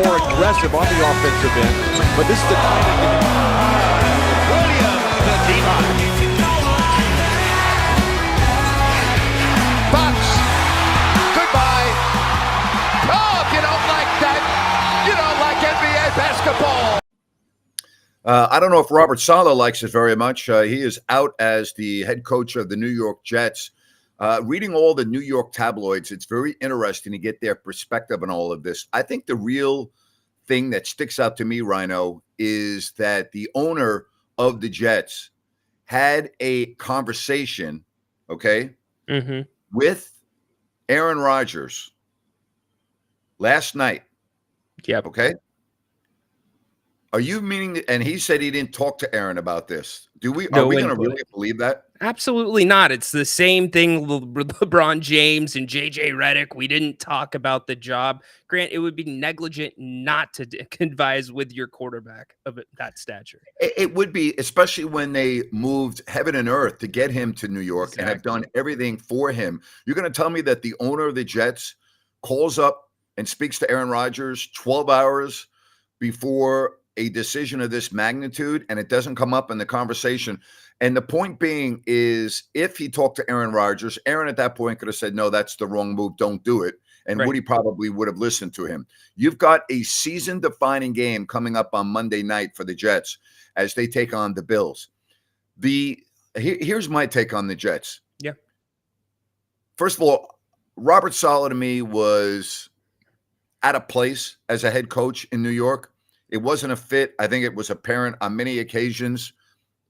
more aggressive on the offensive end, but this is the kind of Williams, the D-line. Bucks, goodbye. Oh, if you don't like that, you don't like NBA basketball. I don't know if Robert Saleh likes it very much. He is out as the head coach of the New York Jets. Reading all the New York tabloids, it's very interesting to get their perspective on all of this. I think the real thing that sticks out to me, Ryno, is that the owner of the Jets had a conversation, okay, with Aaron Rodgers last night. Yep. Okay. Are you meaning that? And he said he didn't talk to Aaron about this. Are we going to really believe that? Absolutely not. It's the same thing with LeBron James and JJ Redick. We didn't talk about the job. Grant, it would be negligent not to advise with your quarterback of that stature. It would be, especially when they moved heaven and earth to get him to New York and have done everything for him. You're going to tell me that the owner of the Jets calls up and speaks to Aaron Rodgers 12 hours before a decision of this magnitude, and it doesn't come up in the conversation. And the point being is, if he talked to Aaron Rodgers, Aaron at that point could have said, no, that's the wrong move. Don't do it. And Woody probably would have listened to him. You've got a season-defining game coming up on Monday night for the Jets as they take on the Bills. Here's my take on the Jets. Yeah. First of all, Robert Saleh to me was out of place as a head coach in New York. It wasn't a fit. I think it was apparent on many occasions.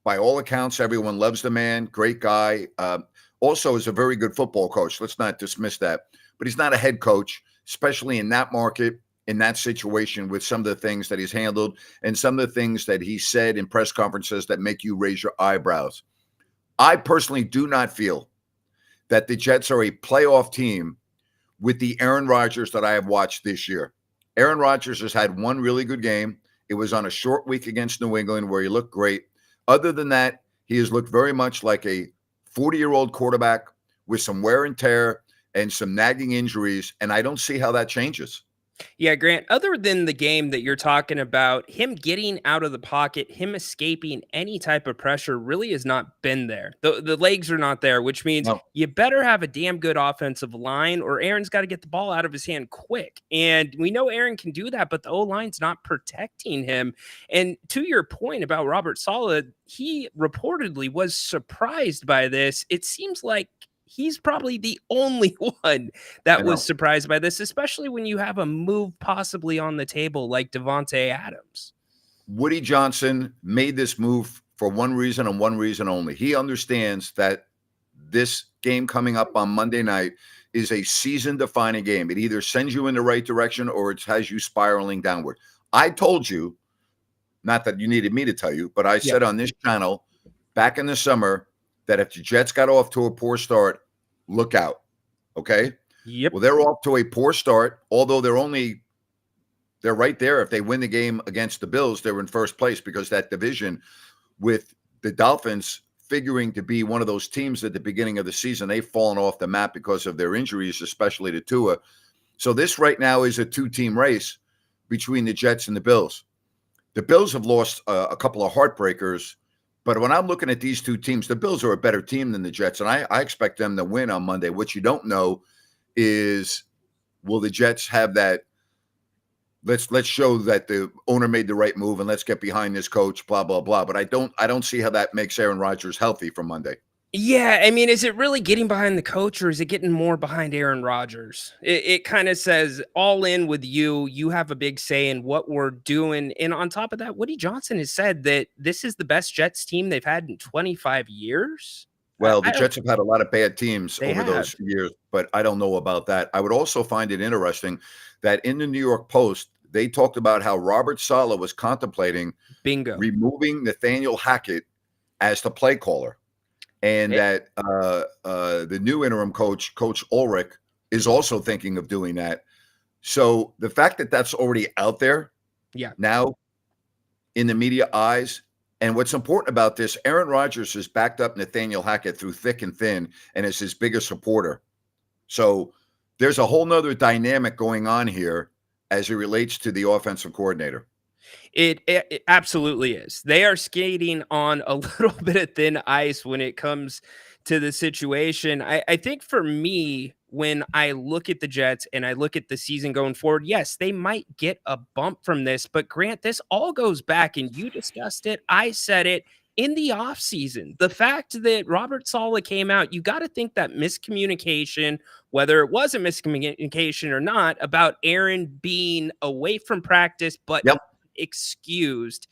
By all accounts, everyone loves the man. Great guy. Also is a very good football coach. Let's not dismiss that. But he's not a head coach, especially in that market, in that situation, with some of the things that he's handled and some of the things that he said in press conferences that make you raise your eyebrows. I personally do not feel that the Jets are a playoff team with the Aaron Rodgers that I have watched this year. Aaron Rodgers has had one really good game. It was on a short week against New England where he looked great. Other than that, he has looked very much like a 40-year-old quarterback with some wear and tear and some nagging injuries, and I don't see how that changes. Yeah, Grant, other than the game that you're talking about, him getting out of the pocket, him escaping any type of pressure really has not been there. The legs are not there, which means you better have a damn good offensive line or Aaron's got to get the ball out of his hand quick. And we know Aaron can do that, but the O-line's not protecting him. And to your point about Robert Saleh, he reportedly was surprised by this. It seems like he's probably the only one that was surprised by this, especially when you have a move possibly on the table like Devontae Adams. Woody Johnson made this move for one reason and one reason only. He understands that this game coming up on Monday night is a season-defining game. It either sends you in the right direction or it has you spiraling downward. I told you, not that you needed me to tell you, but I said on this channel back in the summer that if the Jets got off to a poor start, look out. Okay? Yep. Well, they're off to a poor start, although they're right there. If they win the game against the Bills, they're in first place because that division with the Dolphins figuring to be one of those teams at the beginning of the season, they've fallen off the map because of their injuries, especially to Tua. So this right now is a two-team race between the Jets and the Bills. The Bills have lost a couple of heartbreakers. But when I'm looking at these two teams, the Bills are a better team than the Jets, and I expect them to win on Monday. What you don't know is, will the Jets have that, let's show that the owner made the right move and let's get behind this coach, blah, blah, blah. But I don't see how that makes Aaron Rodgers healthy for Monday. Yeah, I mean, is it really getting behind the coach or is it getting more behind Aaron Rodgers? It kind of says all in with you. You have a big say in what we're doing. And on top of that, Woody Johnson has said that this is the best Jets team they've had in 25 years. Well, the Jets have had a lot of bad teams over those years, but I don't know about that. I would also find it interesting that in the New York Post, they talked about how Robert Saleh was contemplating removing Nathaniel Hackett as the play caller. And that the new interim coach, Coach Ulrich, is also thinking of doing that. So the fact that that's already out there now in the media eyes, and what's important about this, Aaron Rodgers has backed up Nathaniel Hackett through thick and thin and is his biggest supporter. So there's a whole nother dynamic going on here as it relates to the offensive coordinator. It absolutely is. They are skating on a little bit of thin ice when it comes to the situation. I think for me, when I look at the Jets and I look at the season going forward, yes, they might get a bump from this. But Grant, this all goes back, and you discussed it. I said it in the offseason. The fact that Robert Saleh came out, you got to think that miscommunication, whether it was a miscommunication or not, about Aaron being away from practice, but Yep. excused.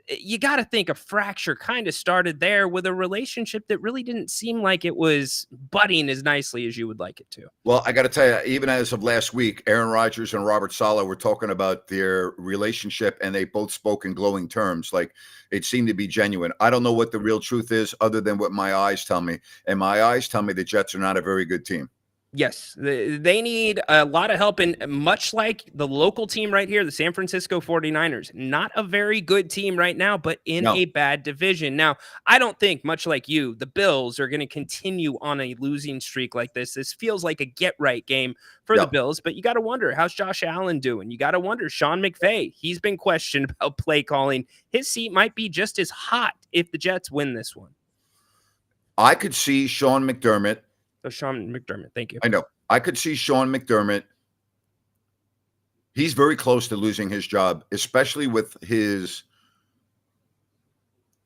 You got to think a fracture kind of started there with a relationship that really didn't seem like it was budding as nicely as you would like it to. Well, I got to tell you, even as of last week, Aaron Rodgers and Robert Saleh were talking about their relationship, and they both spoke in glowing terms. Like, it seemed to be genuine. I don't know what the real truth is other than what my eyes tell me. And my eyes tell me the Jets are not a very good team. Yes, they need a lot of help. And much like the local team right here, the San Francisco 49ers, not a very good team right now, but in a bad division. Now, I don't think, much like you, the Bills are going to continue on a losing streak like this. This feels like a get-right game for the Bills, but you got to wonder, how's Josh Allen doing? You got to wonder, Sean McVay, he's been questioned about play calling. His seat might be just as hot if the Jets win this one. I could see Sean McDermott. Sean McDermott, thank you. I know. I could see Sean McDermott. He's very close to losing his job, especially with his,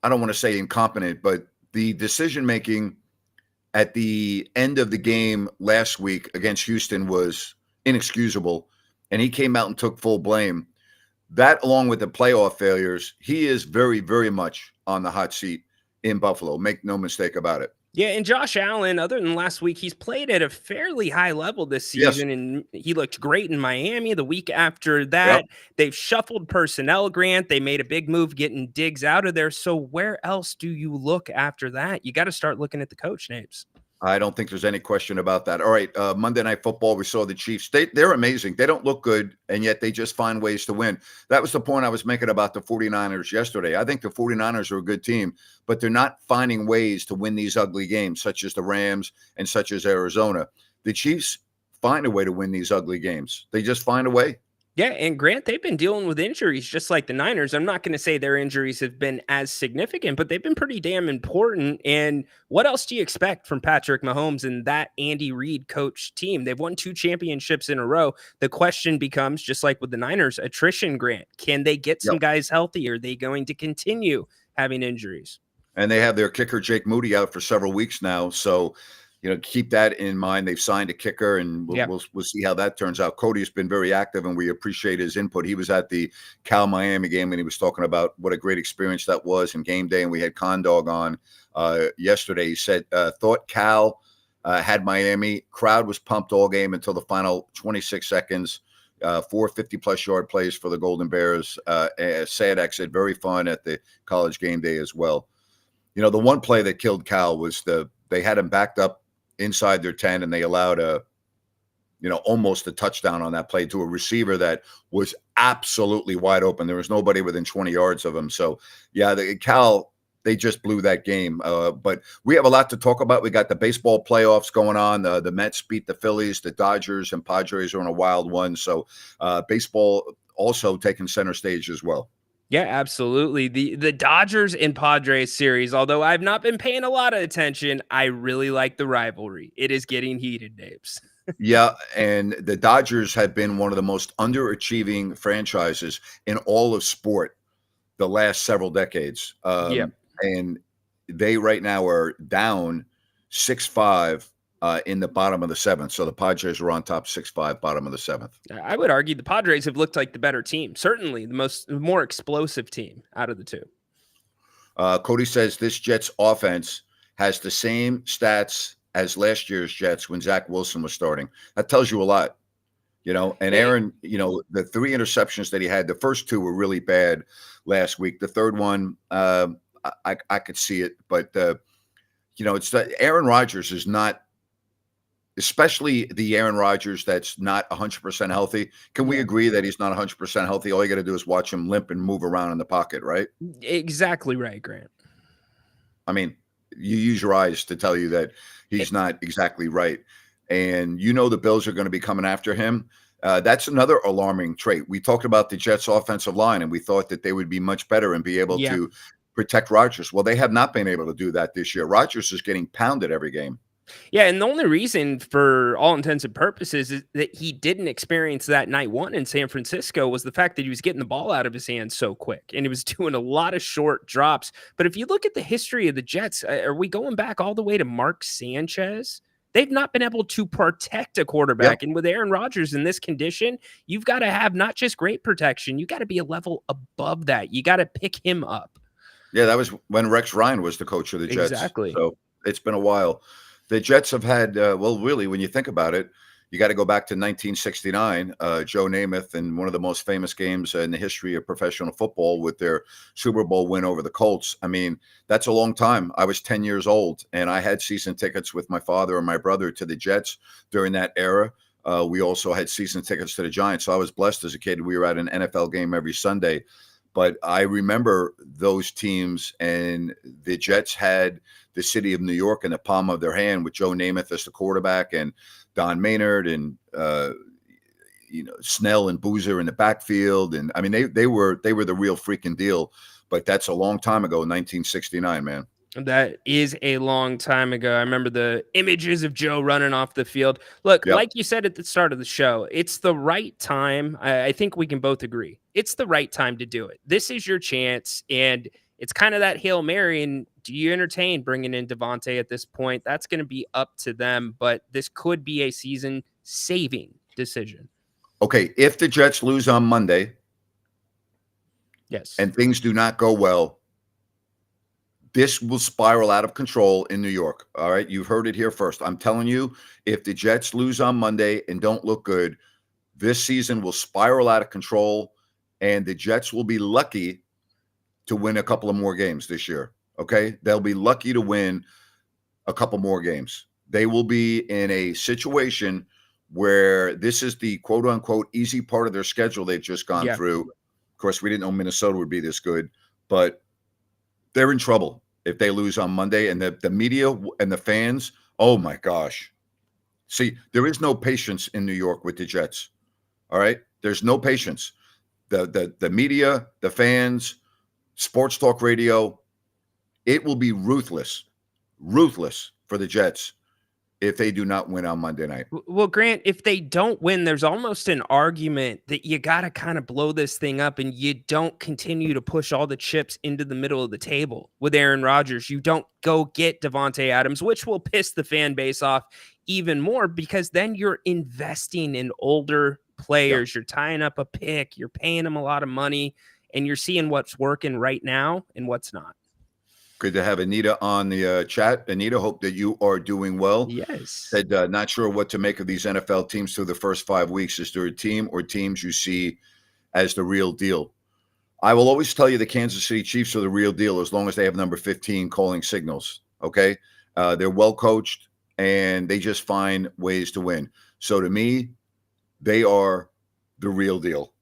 I don't want to say incompetent, but the decision-making at the end of the game last week against Houston was inexcusable, and he came out and took full blame. That, along with the playoff failures, he is very, very much on the hot seat in Buffalo. Make no mistake about it. Yeah, and Josh Allen, other than last week, he's played at a fairly high level this season, and he looked great in Miami. The week after that, they've shuffled personnel, Grant. They made a big move getting Diggs out of there. So where else do you look after that? You got to start looking at the coach names. I don't think there's any question about that. All right, Monday Night Football, we saw the Chiefs. They're amazing. They don't look good, and yet they just find ways to win. That was the point I was making about the 49ers yesterday. I think the 49ers are a good team, but they're not finding ways to win these ugly games, such as the Rams and such as Arizona. The Chiefs find a way to win these ugly games. They just find a way. Yeah, and Grant, they've been dealing with injuries just like the Niners. I'm not going to say their injuries have been as significant, but they've been pretty damn important. And what else do you expect from Patrick Mahomes and that Andy Reid coach team? They've won 2 championships in a row. The question becomes, just like with the Niners, attrition, Grant. Can they get some guys healthy? Are they going to continue having injuries? And they have their kicker, Jake Moody, out for several weeks now. So, keep that in mind. They've signed a kicker, and we'll see how that turns out. Cody's been very active, and we appreciate his input. He was at the Cal-Miami game, and he was talking about what a great experience that was in game day, and we had Condog on yesterday. He said, thought Cal had Miami. Crowd was pumped all game until the final 26 seconds. 4 50-plus yard plays for the Golden Bears. Sad exit, very fun at the college game day as well. The one play that killed Cal was they had him backed up inside their 10, and they allowed almost a touchdown on that play to a receiver that was absolutely wide open. There was nobody within 20 yards of him. So, Cal, they just blew that game. But we have a lot to talk about. We got the baseball playoffs going on. The Mets beat the Phillies. The Dodgers and Padres are on a wild one. So, baseball also taking center stage as well. Yeah, absolutely. The Dodgers and Padres series, although I've not been paying a lot of attention, I really like the rivalry. It is getting heated, Napes. Yeah, and the Dodgers have been one of the most underachieving franchises in all of sport the last several decades. And they right now are down 6-5 in the bottom of the 7th. So the Padres are on top 6-5, bottom of the 7th. I would argue the Padres have looked like the better team. Certainly the more explosive team out of the two. Cody says this Jets offense has the same stats as last year's Jets when Zach Wilson was starting. That tells you a lot, and Aaron, the 3 interceptions that he had, the first 2 were really bad last week. The third one, I could see it, but it's that Aaron Rodgers is not, especially the Aaron Rodgers that's not 100% healthy. Can we agree that he's not 100% healthy? All you got to do is watch him limp and move around in the pocket, right? Exactly right, Grant. I mean, you use your eyes to tell you that he's not exactly right. And the Bills are going to be coming after him. That's another alarming trait. We talked about the Jets' offensive line, and we thought that they would be much better and be able to protect Rodgers. Well, they have not been able to do that this year. Rodgers is getting pounded every game. Yeah, and the only reason, for all intents and purposes, is that he didn't experience that night one in San Francisco was the fact that he was getting the ball out of his hands so quick, and he was doing a lot of short drops. But if you look at the history of the Jets, are we going back all the way to Mark Sanchez? They've not been able to protect a quarterback. And with Aaron Rodgers in this condition, you've got to have not just great protection, you got to be a level above that. You got to pick him up. Yeah, that was when Rex Ryan was the coach of the Jets. Exactly. So it's been a while. The Jets have had, well, really, when you think about it, you got to go back to 1969, Joe Namath, in one of the most famous games in the history of professional football with their Super Bowl win over the Colts. I mean, that's a long time. I was 10 years old, and I had season tickets with my father and my brother to the Jets during that era. We also had season tickets to the Giants, so I was blessed as a kid. We were at an NFL game every Sunday. But I remember those teams, and the Jets had the city of New York in the palm of their hand with Joe Namath as the quarterback and Don Maynard and Snell and Boozer in the backfield. And I mean, they were the real freaking deal. But that's a long time ago, 1969, man. That is a long time ago. I remember the images of Joe running off the field. Look, like you said at the start of the show, it's the right time. I think we can both agree. It's the right time to do it. This is your chance, and it's kind of that Hail Mary. And do you entertain bringing in Davante at this point? That's going to be up to them, but this could be a season-saving decision. Okay, if the Jets lose on Monday, yes, and things do not go well, this will spiral out of control in New York. All right. You've heard it here first. I'm telling you, if the Jets lose on Monday and don't look good, this season will spiral out of control, and the Jets will be lucky to win a couple of more games this year. Okay. They'll be lucky to win a couple more games. They will be in a situation where this is the quote unquote easy part of their schedule they've just gone through. Of course, we didn't know Minnesota would be this good, but they're in trouble if they lose on Monday, and the media and the fans, oh my gosh. See, there is no patience in New York with the Jets. All right? There's no patience. The media, the fans, sports talk radio, it will be ruthless for the Jets if they do not win on Monday night. Well, Grant, if they don't win, there's almost an argument that you got to kind of blow this thing up, and you don't continue to push all the chips into the middle of the table with Aaron Rodgers. You don't go get Davante Adams, which will piss the fan base off even more, because then you're investing in older players. You're tying up a pick. You're paying them a lot of money, and you're seeing what's working right now and what's not. Good to have Anita on the chat. Anita, hope that you are doing well. Yes. Said, not sure what to make of these NFL teams through the first 5 weeks. Is there a team or teams you see as the real deal? I will always tell you the Kansas City Chiefs are the real deal as long as they have number 15 calling signals, okay? They're well coached, and they just find ways to win. So to me, they are the real deal.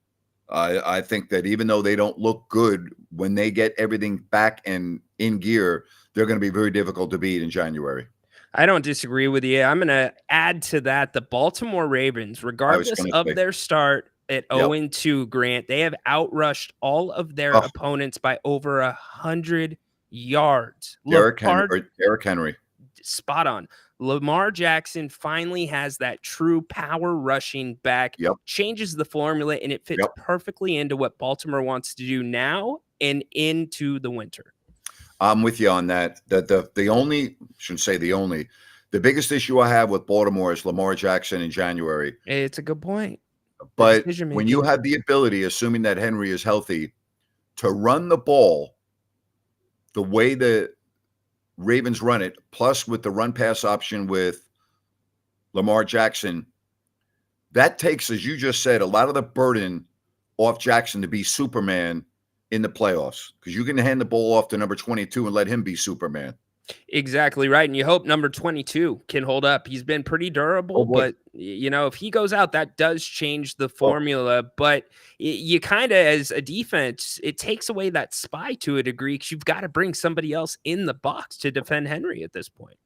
I think that even though they don't look good, when they get everything back and in gear, they're going to be very difficult to beat in January. I don't disagree with you. I'm going to add to that the Baltimore Ravens, regardless of their start at 0-2, Grant, they have outrushed all of their opponents by over 100 yards. Derrick Henry. Spot on. Lamar Jackson finally has that true power rushing back, changes the formula, and it fits perfectly into what Baltimore wants to do now and into the winter. I'm with you on that. The biggest issue I have with Baltimore is Lamar Jackson in January. It's a good point. But when you have the ability, assuming that Henry is healthy, to run the ball the way the Ravens run it, plus with the run pass option with Lamar Jackson, that takes, as you just said, a lot of the burden off Jackson to be Superman in the playoffs, because you can hand the ball off to number 22 and let him be Superman. Exactly right. And you hope number 22 can hold up. He's been pretty durable, but if he goes out, that does change the formula. But you kind of, as a defense, it takes away that spy to a degree, because you've got to bring somebody else in the box to defend Henry at this point.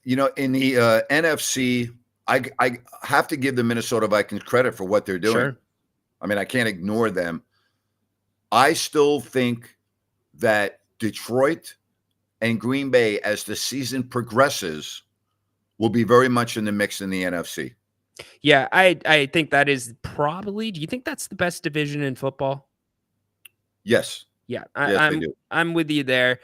In the NFC, I have to give the Minnesota Vikings credit for what they're doing. Sure. I mean, I can't ignore them. I still think that Detroit and Green Bay, as the season progresses, will be very much in the mix in the NFC. Yeah, I think that is probably. Do you think that's the best division in football? Yes. Yeah, Yes, they do. I'm with you there.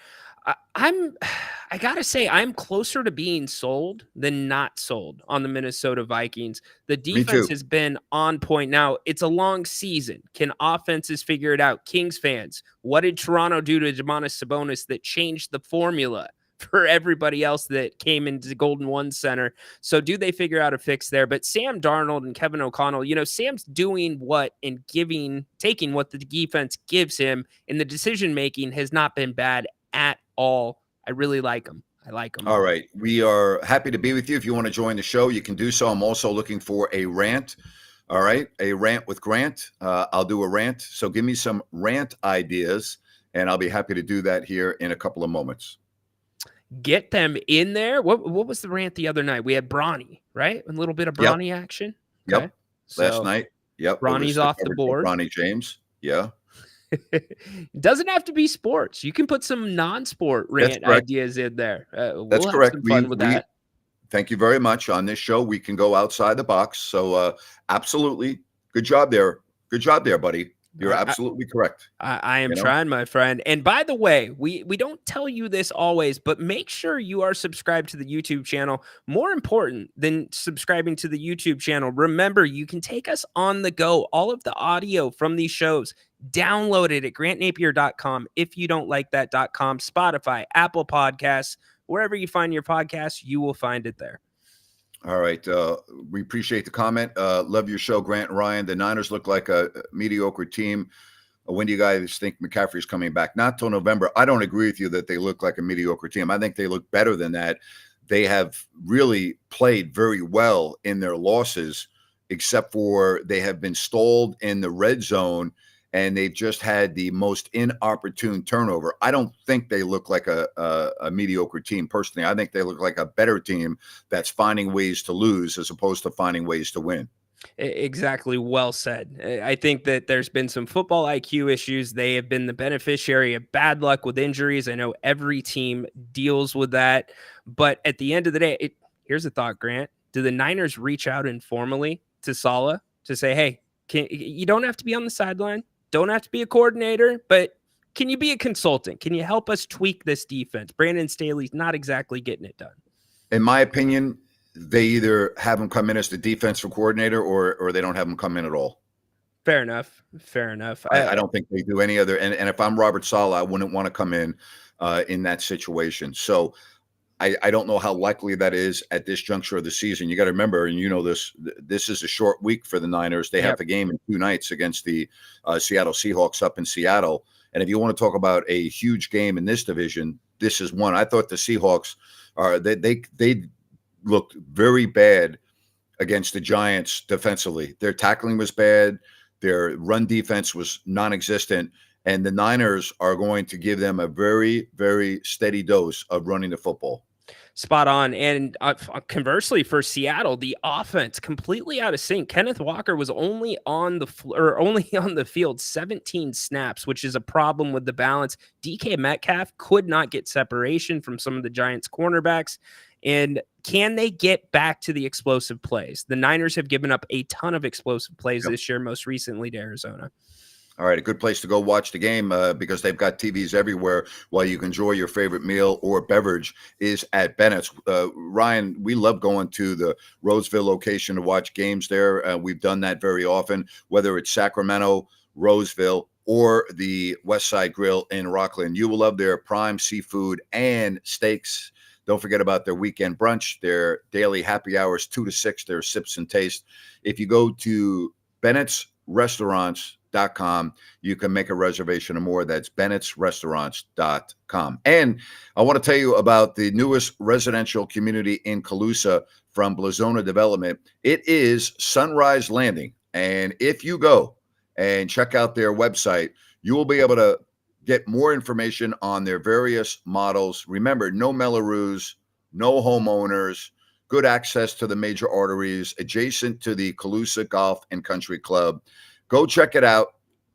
I gotta say I'm closer to being sold than not sold on the Minnesota Vikings. The Me defense too. has been on point. Now it's a long season. Can offenses figure it out? Kings fans, what did Toronto do to Demonis Sabonis that changed the formula for everybody else that came into the Golden One Center? So do they figure out a fix there? But Sam Darnold and Kevin O'Connell, Sam's doing what and taking what the defense gives him, and the decision making has not been bad at all. I really like him. I like him. All right. We are happy to be with you. If you want to join the show, you can do so. I'm also looking for a rant. All right. A rant with Grant. I'll do a rant. So give me some rant ideas, and I'll be happy to do that here in a couple of moments. Get them in there. What was the rant the other night? We had Bronny, right? A little bit of Bronny action. Okay. Yep. Last night. Yep. Bronny's off the board. Bronny James. Yeah. It doesn't have to be sports. You can put some non-sport rant ideas in there. That's correct. Have some fun with that. Thank you very much. On this show, we can go outside the box. So absolutely. Good job there. Good job there, buddy. You're absolutely correct. I am trying, my friend. And by the way, we don't tell you this always, but make sure you are subscribed to the YouTube channel. More important than subscribing to the YouTube channel, remember, you can take us on the go. All of the audio from these shows, download it at grantnapier.com. If you don't like that.com, Spotify, Apple Podcasts, wherever you find your podcasts, you will find it there. All right. We appreciate the comment. Love your show, Grant and Ryan. The Niners look like a mediocre team. When do you guys think McCaffrey's coming back? Not till November. I don't agree with you that they look like a mediocre team. I think they look better than that. They have really played very well in their losses, except for they have been stalled in the red zone, and they've just had the most inopportune turnover. I don't think they look like a mediocre team personally. I think they look like a better team that's finding ways to lose as opposed to finding ways to win. Exactly. Well said. I think that there's been some football IQ issues. They have been the beneficiary of bad luck with injuries. I know every team deals with that. But at the end of the day, here's a thought, Grant. Do the Niners reach out informally to Saleh to say, hey, you don't have to be on the sideline? Don't have to be a coordinator, but can you be a consultant? Can you help us tweak this defense? Brandon Staley's not exactly getting it done. In my opinion, they either have him come in as the defensive coordinator or they don't have him come in at all. Fair enough. Fair enough. I don't think they do any other. And if I'm Robert Saleh, I wouldn't want to come in that situation. So I don't know how likely that is at this juncture of the season. You got to remember, and you know this is a short week for the Niners. They have a game in 2 nights against the Seattle Seahawks up in Seattle. And if you want to talk about a huge game in this division, this is one. I thought the Seahawks they looked very bad against the Giants defensively. Their tackling was bad. Their run defense was non-existent. And the Niners are going to give them a very, very steady dose of running the football. Spot on. And conversely, for Seattle, the offense completely out of sync. Kenneth Walker was only on the field 17 snaps, which is a problem with the balance. DK Metcalf could not get separation from some of the Giants' cornerbacks. And can they get back to the explosive plays? The Niners have given up a ton of explosive plays this year, most recently to Arizona. All right, a good place to go watch the game because they've got TVs everywhere while you can enjoy your favorite meal or beverage is at Bennett's. Ryan, we love going to the Roseville location to watch games there. We've done that very often, whether it's Sacramento, Roseville, or the West Side Grill in Rockland. You will love their prime seafood and steaks. Don't forget about their weekend brunch, their daily happy hours, 2 to 6, their sips and taste. If you go to Bennett's Restaurants, you can make a reservation or more. That's Bennett'sRestaurants.com. And I want to tell you about the newest residential community in Calusa from Blazona Development. It is Sunrise Landing. And if you go and check out their website, you will be able to get more information on their various models. Remember, no Mellorews, no homeowners, good access to the major arteries, adjacent to the Calusa Golf and Country Club. Go check it out.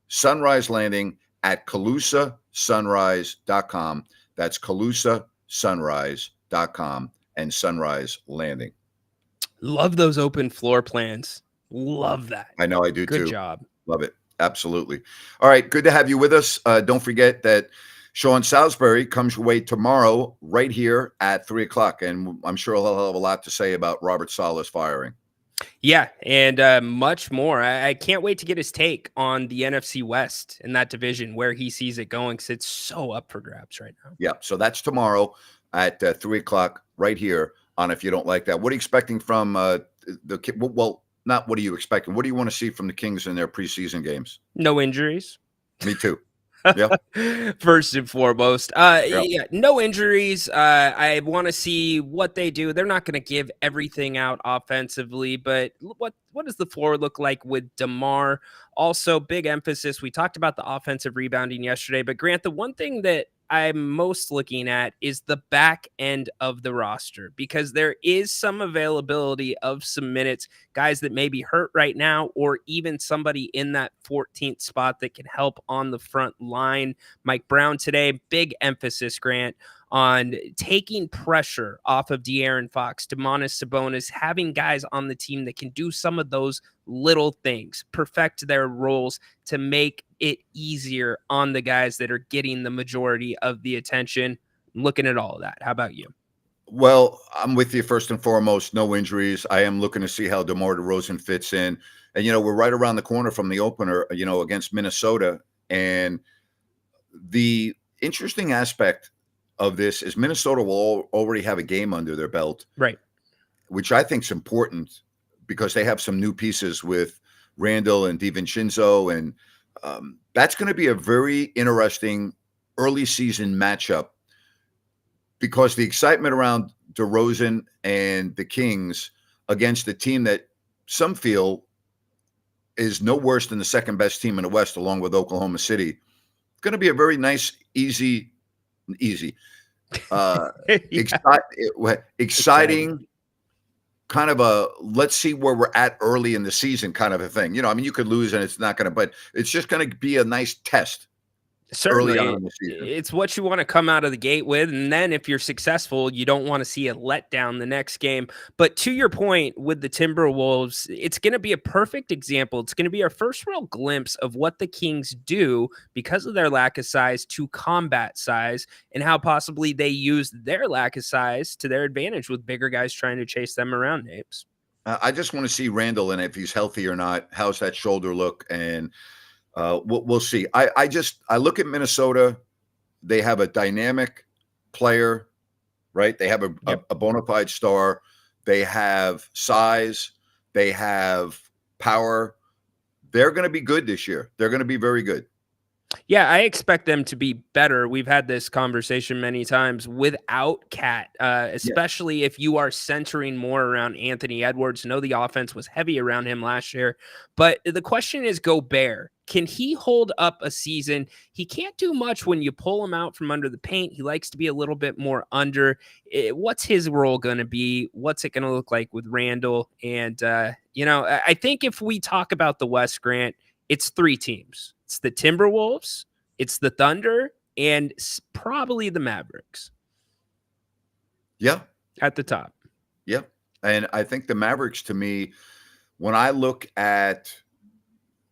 Sunrise Landing at CalusaSunrise.com. That's CalusaSunrise.com and Sunrise Landing. Love those open floor plans. Love that. I know I do too. Good job. Love it. Absolutely. All right. Good to have you with us. Don't forget that Sean Salisbury comes your way tomorrow right here at 3:00. And I'm sure he'll have a lot to say about Robert Saleh's firing. Yeah, and much more. I can't wait to get his take on the NFC West in that division, where he sees it going, because it's so up for grabs right now. Yeah, so that's tomorrow at 3:00 right here on If You Don't Like That. What are you expecting from well, not what are you expecting? What do you want to see from the Kings in their preseason games? No injuries. Me too. Yeah. First and foremost. Yeah, no injuries. I want to see what they do. They're not going to give everything out offensively, but what does the floor look like with DeMar? Also, big emphasis. We talked about the offensive rebounding yesterday, but Grant, the one thing that I'm most looking at is the back end of the roster, because there is some availability of some minutes, guys that may be hurt right now, or even somebody in that 14th spot that can help on the front line. Mike Brown today, big emphasis, Grant, on taking pressure off of De'Aaron Fox, Domantas Sabonis, having guys on the team that can do some of those little things, perfect their roles to make it easier on the guys that are getting the majority of the attention. I'm looking at all of that. How about you? Well, I'm with you first and foremost. No injuries. I am looking to see how DeMar DeRozan fits in. And, we're right around the corner from the opener, against Minnesota. And the interesting aspect of this is Minnesota will already have a game under their belt. Right. Which I think is important because they have some new pieces with Randall and DiVincenzo. And that's going to be a very interesting early season matchup, because the excitement around DeRozan and the Kings against the team that some feel is no worse than the second best team in the West, along with Oklahoma City. It's going to be a very nice, easy, exciting kind of a let's see where we're at early in the season kind of a thing. You could lose and it's not going to, but it's just going to be a nice test. Certainly, early on in the season. It's what you want to come out of the gate with. And then if you're successful, you don't want to see a letdown the next game. But to your point with the Timberwolves, it's going to be a perfect example. It's going to be our first real glimpse of what the Kings do because of their lack of size to combat size, and how possibly they use their lack of size to their advantage with bigger guys trying to chase them around, Napes. I just want to see Randall, and if he's healthy or not. How's that shoulder look? And we'll see. I look at Minnesota. They have a dynamic player, right? They have a bona fide star. They have size. They have power. They're going to be good this year. They're going to be very good. Yeah, I expect them to be better. We've had this conversation many times without Cat, especially if you are centering more around Anthony Edwards. I know the offense was heavy around him last year, but the question is Gobert. Can he hold up a season? He can't do much when you pull him out from under the paint. He likes to be a little bit more under. What's his role going to be? What's it going to look like with Randall? And, I think if we talk about the West, Grant, it's three teams. It's the Timberwolves, it's the Thunder, and probably the Mavericks. Yeah. At the top. Yeah. And I think the Mavericks, to me, when I look at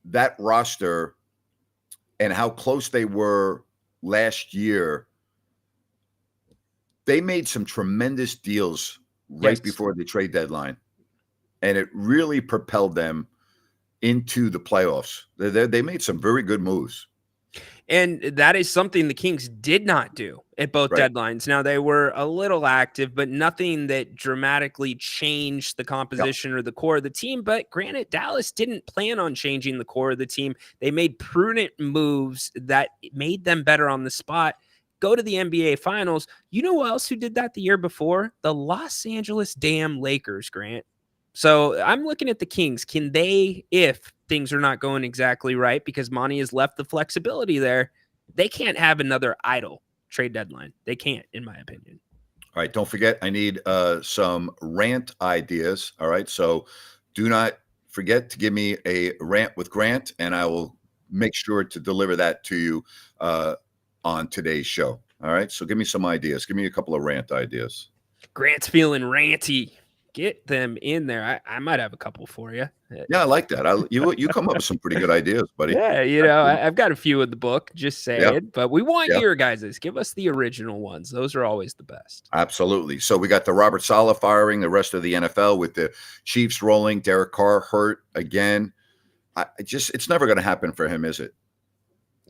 that roster and how close they were last year, they made some tremendous deals right before the trade deadline. And it really propelled them into the playoffs. They made some very good moves. And that is something the Kings did not do at both deadlines. Now, they were a little active, but nothing that dramatically changed the composition or the core of the team. But granted, Dallas didn't plan on changing the core of the team. They made prudent moves that made them better on the spot. Go to the NBA Finals. You know who else who did that the year before? The Los Angeles damn Lakers, Grant. So I'm looking at the Kings. Can they, if things are not going exactly right, because Monty has left the flexibility there, they can't have another idle trade deadline. They can't, in my opinion. All right, don't forget, I need some rant ideas. All right, so do not forget to give me a rant with Grant, and I will make sure to deliver that to you on today's show. All right, so give me some ideas. Give me a couple of rant ideas. Grant's feeling ranty. Get them in there. I might have a couple for you. Yeah, I like that. You come up with some pretty good ideas, buddy. Yeah, you know, I've got a few in the book, just saying. Yep. But we want Yep. your guys's. Give us the original ones. Those are always the best. Absolutely. So we got the Robert Saleh firing, the rest of the NFL with the Chiefs rolling, Derek Carr hurt again. It's never going to happen for him, is it?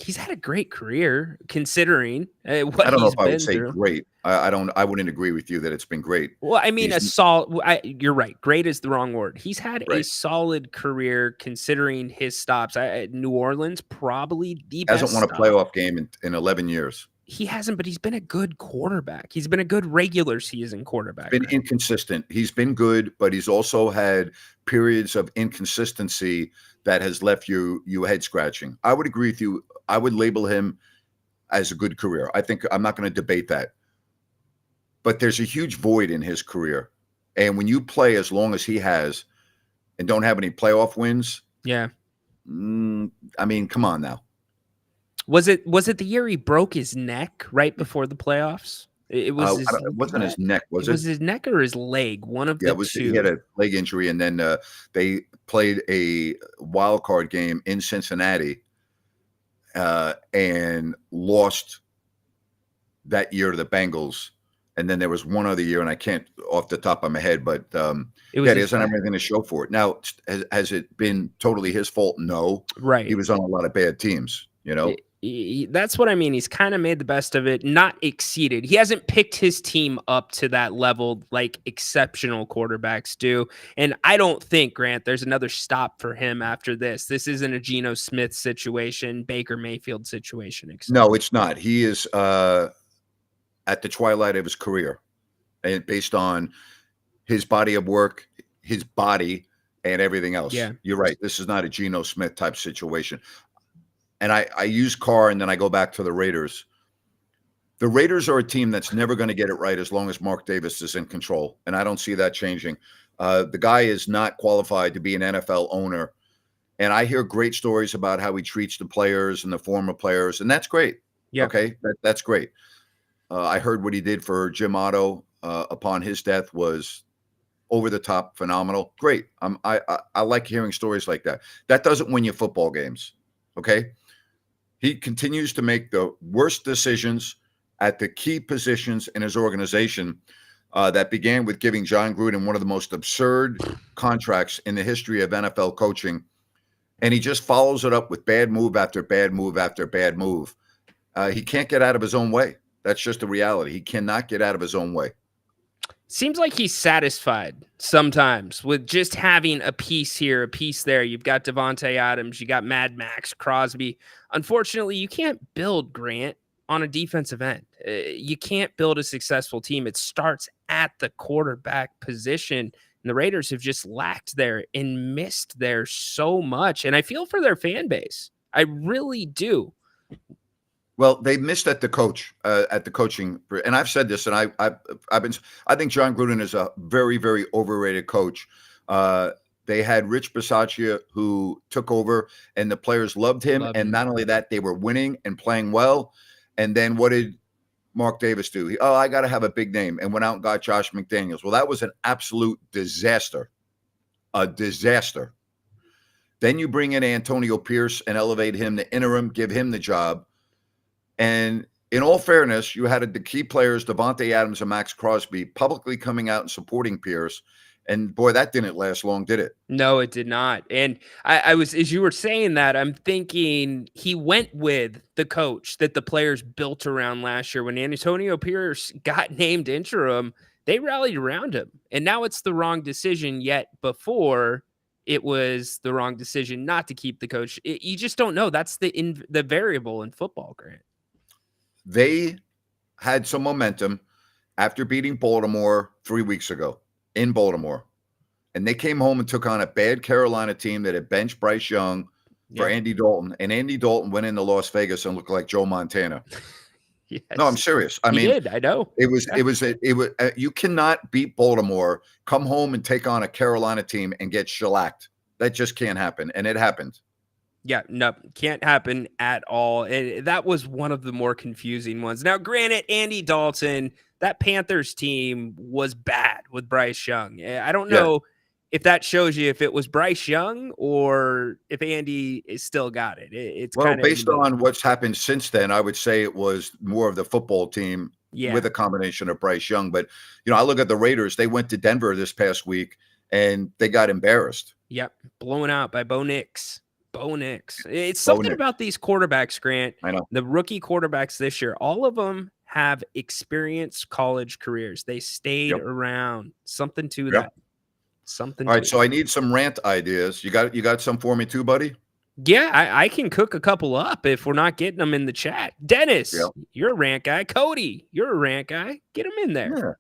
He's had a great career considering what I don't know he's if I would been say through. great. I wouldn't agree with you that it's been great. Well, I mean, you're right. Great is the wrong word. He's had a Right. solid career considering his stops. New Orleans, probably the best. Hasn't won a playoff game in 11 years. He hasn't, but he's been a good quarterback. He's been a good regular season quarterback. Been inconsistent. He's been good, but he's also had periods of inconsistency that has left you head scratching. I would agree with you. I would label him as a good career. I think I'm not going to debate that. But there's a huge void in his career. And when you play as long as he has and don't have any playoff wins, yeah. I mean, come on now. Was it the year he broke his neck right before the playoffs? It was it wasn't his neck, was it? Was his neck or his leg? One of the two. He had a leg injury, and then they played a wild card game in Cincinnati and lost that year to the Bengals. And then there was one other year, and I can't off the top of my head, but he doesn't have anything to show for it. Now, has it been totally his fault? No. Right. He was on a lot of bad teams, you know? That's what I mean. He's kind of made the best of it, not exceeded. He hasn't picked his team up to that level like exceptional quarterbacks do. And I don't think, Grant, there's another stop for him after this. This isn't a Geno Smith situation, Baker Mayfield situation. No, it's not. He is at the twilight of his career, and based on his body of work, his body, and everything else. Yeah. You're right. This is not a Geno Smith type situation. And I use Carr, and then I go back to the Raiders. The Raiders are a team that's never going to get it right as long as Mark Davis is in control, and I don't see that changing. The guy is not qualified to be an NFL owner, and I hear great stories about how he treats the players and the former players, and that's great. Yeah. Okay, that's great. I heard what he did for Jim Otto upon his death was over the top, phenomenal. Great. I like hearing stories like that. That doesn't win you football games. Okay. He continues to make the worst decisions at the key positions in his organization that began with giving John Gruden one of the most absurd contracts in the history of NFL coaching. And he just follows it up with bad move after bad move after bad move. He can't get out of his own way. That's just the reality. He cannot get out of his own way. Seems like he's satisfied sometimes with just having a piece here, a piece there. You've got Devontae Adams, you got Mad Max, Crosby. Unfortunately, you can't build, Grant, on a defensive end. You can't build a successful team. It starts at the quarterback position. And the Raiders have just lacked there and missed there so much. And I feel for their fan base. I really do. Well, they missed at the coaching, and I've said this, and I think John Gruden is a very, very overrated coach. They had Rich Bisaccia who took over, and the players loved him. And not only that, they were winning and playing well. And then what did Mark Davis do? I got to have a big name, and went out and got Josh McDaniels. Well, that was an absolute disaster, a disaster. Then you bring in Antonio Pierce and elevate him to interim, give him the job. And in all fairness, you had the key players, Devontae Adams and Max Crosby, publicly coming out and supporting Pierce. And boy, that didn't last long, did it? No, it did not. And I was, as you were saying that, I'm thinking he went with the coach that the players built around last year. When Antonio Pierce got named interim, they rallied around him. And now it's the wrong decision, yet before it was the wrong decision not to keep the coach. You just don't know. That's the variable in football, Grant. They had some momentum after beating Baltimore 3 weeks ago in Baltimore. And they came home and took on a bad Carolina team that had benched Bryce Young for Andy Dalton. And Andy Dalton went into Las Vegas and looked like Joe Montana. Yes. No, I'm serious. I He mean, did. I know. it was you cannot beat Baltimore, come home and take on a Carolina team and get shellacked. That just can't happen. And it happened. Yeah, no, can't happen at all. And that was one of the more confusing ones. Now, granted, Andy Dalton, that Panthers team was bad with Bryce Young. I don't Yeah. know if that shows you if it was Bryce Young or if Andy is still got it. It's Well, kind of based on what's happened since then, I would say it was more of the football team with a combination of Bryce Young. But, I look at the Raiders. They went to Denver this past week, and they got embarrassed. Yep, blown out by Bo Nix. Bo Nix. It's Bo something Nix. about these quarterbacks, Grant. I know. The rookie quarterbacks this year, all of them have experienced college careers. They stayed around. Something to that. Something. All right, so I need some rant ideas. You got some for me too, buddy? Yeah, I can cook a couple up if we're not getting them in the chat. Dennis, you're a rant guy. Cody, you're a rant guy. Get them in there.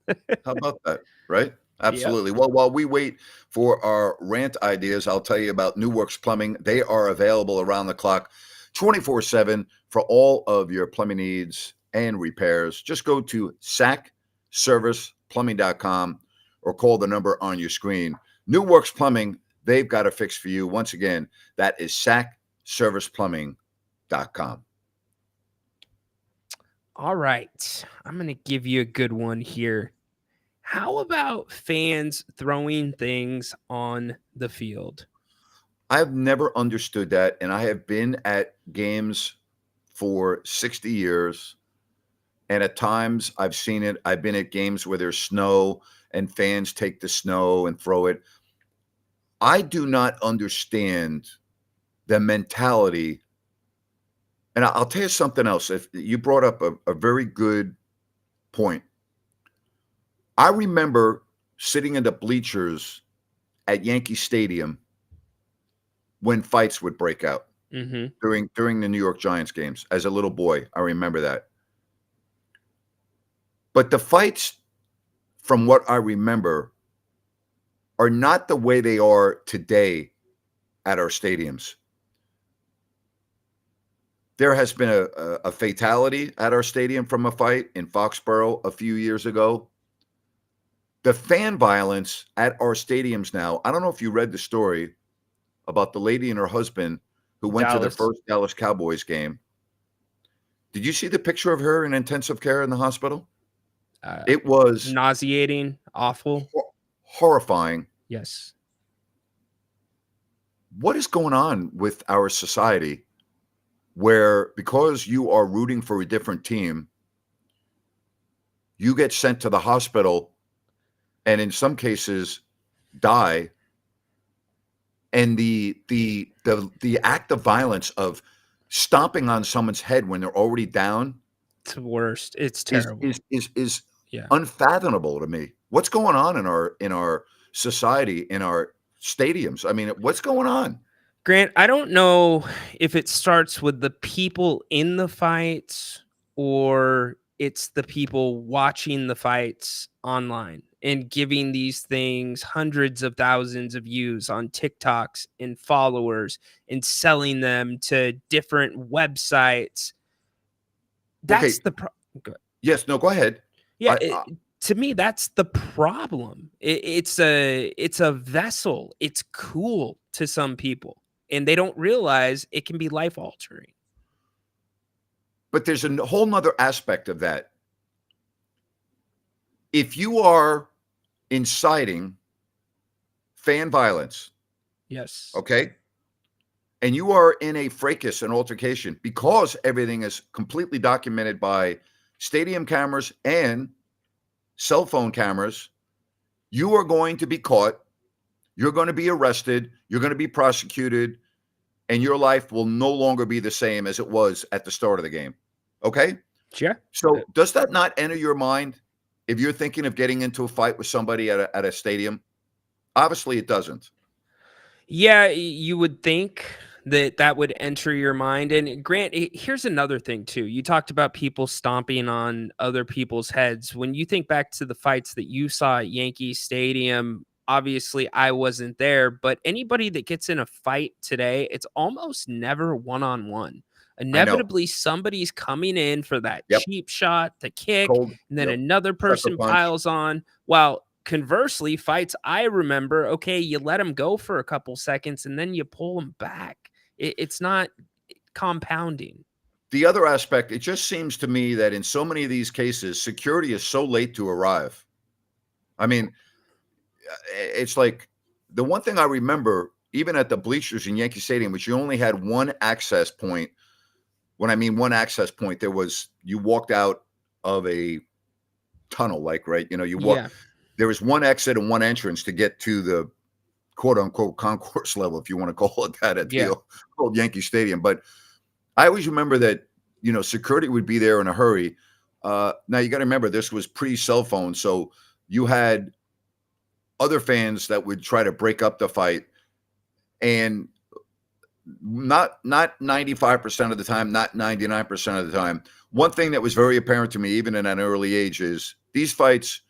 Yeah. How about that? Right? Absolutely. Well, while we wait for our rant ideas, I'll tell you about New Works Plumbing. They are available around the clock, 24/7 for all of your plumbing needs and repairs. Just go to sacserviceplumbing.com or call the number on your screen. New Works Plumbing, they've got a fix for you. Once again, that is sacserviceplumbing.com. All right. I'm going to give you a good one here. How about fans throwing things on the field? I've never understood that, and I have been at games for 60 years, and at times I've seen it. I've been at games where there's snow and fans take the snow and throw it. I do not understand the mentality. And I'll tell you something else. If you brought up a very good point. I remember sitting in the bleachers at Yankee Stadium when fights would break out during the New York Giants games as a little boy. I remember that. But the fights, from what I remember, are not the way they are today at our stadiums. There has been a fatality at our stadium from a fight in Foxborough a few years ago. The fan violence at our stadiums now, I don't know if you read the story about the lady and her husband who went to the first Dallas Cowboys game. Did you see the picture of her in intensive care in the hospital? It was nauseating, awful, horrifying. Yes. What is going on with our society where, because you are rooting for a different team, you get sent to the hospital and in some cases die, and the act of violence of stomping on someone's head when they're already down, it's the worst. It's terrible. Is unfathomable to me. What's going on in our society, in our stadiums? I mean, what's going on? Grant, I don't know if it starts with the people in the fights or it's the people watching the fights online and giving these things hundreds of thousands of views on TikToks and followers and selling them to different websites. That's the problem. Yes, no, go ahead. Yeah, to me, that's the problem. It's a vessel. It's cool to some people, and they don't realize it can be life altering. But there's a whole nother aspect of that. If you are inciting fan violence, yes, okay, and you are in a fracas, an altercation, because everything is completely documented by stadium cameras and cell phone cameras, you are going to be caught, you're going to be arrested, you're going to be prosecuted, and your life will no longer be the same as it was at the start of the game. Okay? Sure. So does that not enter your mind if you're thinking of getting into a fight with somebody at a stadium? Obviously, it doesn't. Yeah, you would think that would enter your mind. And Grant, here's another thing too. You talked about people stomping on other people's heads. When you think back to the fights that you saw at Yankee Stadium, obviously I wasn't there, but anybody that gets in a fight today, it's almost never one-on-one. I know. Inevitably, somebody's coming in for that Yep. cheap shot, the kick, Cold. and then Yep. another Sucker person punch. piles on. While conversely, fights I remember, okay, you let them go for a couple seconds and then you pull them back. It's not compounding. The other aspect, it just seems to me that in so many of these cases, security is so late to arrive. I mean, it's like the one thing I remember, even at the bleachers in Yankee Stadium, which you only had one access point. When I mean one access point, you walked out of a tunnel, like, right? You walk, Yeah, there was one exit and one entrance to get to the quote unquote concourse level, if you want to call it that, at yeah. the old Yankee Stadium. But I always remember that, security would be there in a hurry. Now you got to remember, this was pre-cell phone. So you had other fans that would try to break up the fight, and not 95% of the time, not 99% of the time. One thing that was very apparent to me, even in an early age, is these fights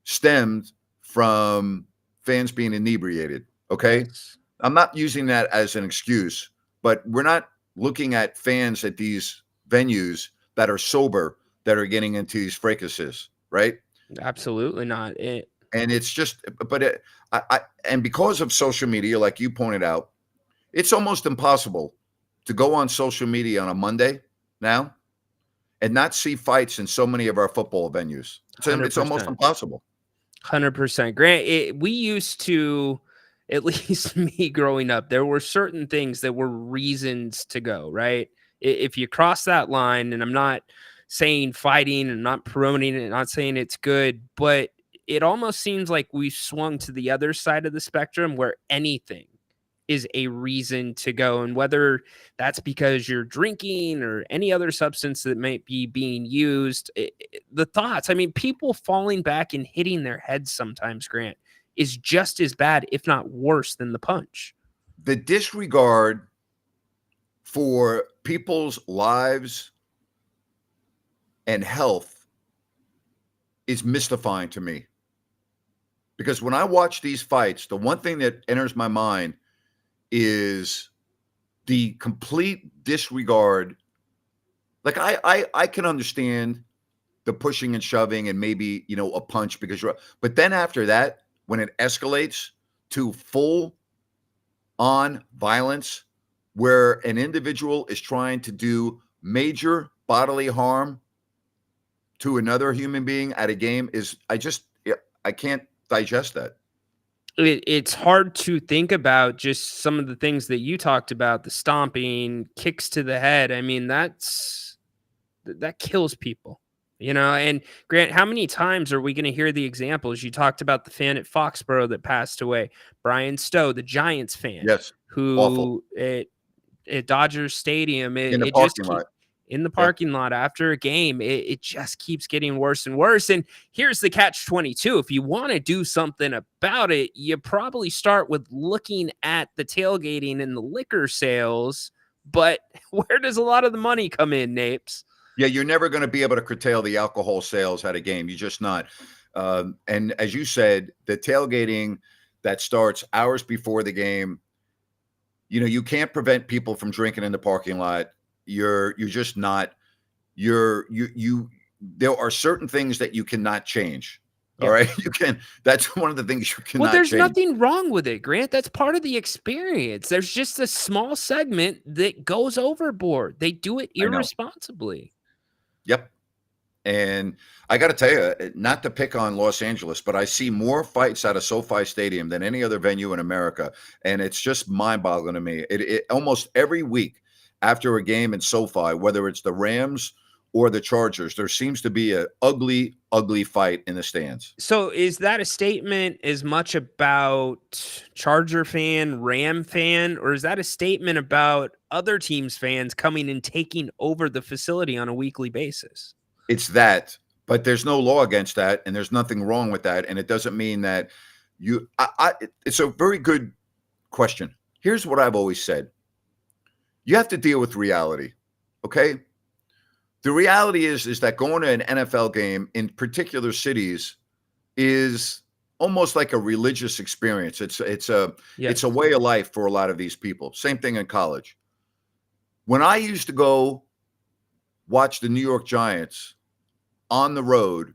stemmed from fans being inebriated. Okay. Yes. I'm not using that as an excuse, but we're not looking at fans at these venues that are sober that are getting into these fracases, right? Absolutely not. And it's just, and because of social media, like you pointed out, it's almost impossible to go on social media on a Monday now and not see fights in so many of our football venues. It's almost 100%. impossible. 100%. Grant, we used to, at least me growing up, there were certain things that were reasons to go, right? If you cross that line, and I'm not saying fighting and not promoting it, not saying it's good, but it almost seems like we've swung to the other side of the spectrum where anything is a reason to go. And whether that's because you're drinking or any other substance that might be being used, the thoughts, I mean, people falling back and hitting their heads sometimes, Grant, is just as bad, if not worse, than the punch. The disregard for people's lives and health is mystifying to me. Because when I watch these fights, the one thing that enters my mind is the complete disregard. Like I can understand the pushing and shoving and maybe, a punch but then after that, when it escalates to full on violence, where an individual is trying to do major bodily harm to another human being at a game, I can't digest that. It's hard to think about just some of the things that you talked about, the stomping, kicks to the head. I mean, that kills people, and Grant, how many times are we going to hear the examples? You talked about the fan at Foxborough that passed away, Brian Stowe, the Giants fan, Yes. who Awful. at Dodgers Stadium, In the parking lot. In the parking lot after a game, it just keeps getting worse and worse. And here's the catch-22. If you want to do something about it, you probably start with looking at the tailgating and the liquor sales. But where does a lot of the money come in, Napes? Yeah, you're never going to be able to curtail the alcohol sales at a game. You're just not. And as you said, the tailgating that starts hours before the game, you can't prevent people from drinking in the parking lot. You're just not. There are certain things that you cannot change. Yeah. All right. That's one of the things you cannot Well, there's change. nothing wrong with it, Grant. That's part of the experience. There's just a small segment that goes overboard. They do it irresponsibly. Yep. And I got to tell you, not to pick on Los Angeles, but I see more fights out of SoFi Stadium than any other venue in America. And it's just mind-boggling to me. It almost every week after a game in SoFi, whether it's the Rams or the Chargers, there seems to be an ugly, ugly fight in the stands. So is that a statement as much about Charger fan, Ram fan, or is that a statement about other teams' fans coming and taking over the facility on a weekly basis? It's that, but there's no law against that, and there's nothing wrong with that. And it doesn't mean that it's a very good question. Here's what I've always said. You have to deal with reality, okay? The reality is that going to an NFL game in particular cities is almost like a religious experience. It's a way of life for a lot of these people. Same thing in college. When I used to go watch the New York Giants on the road,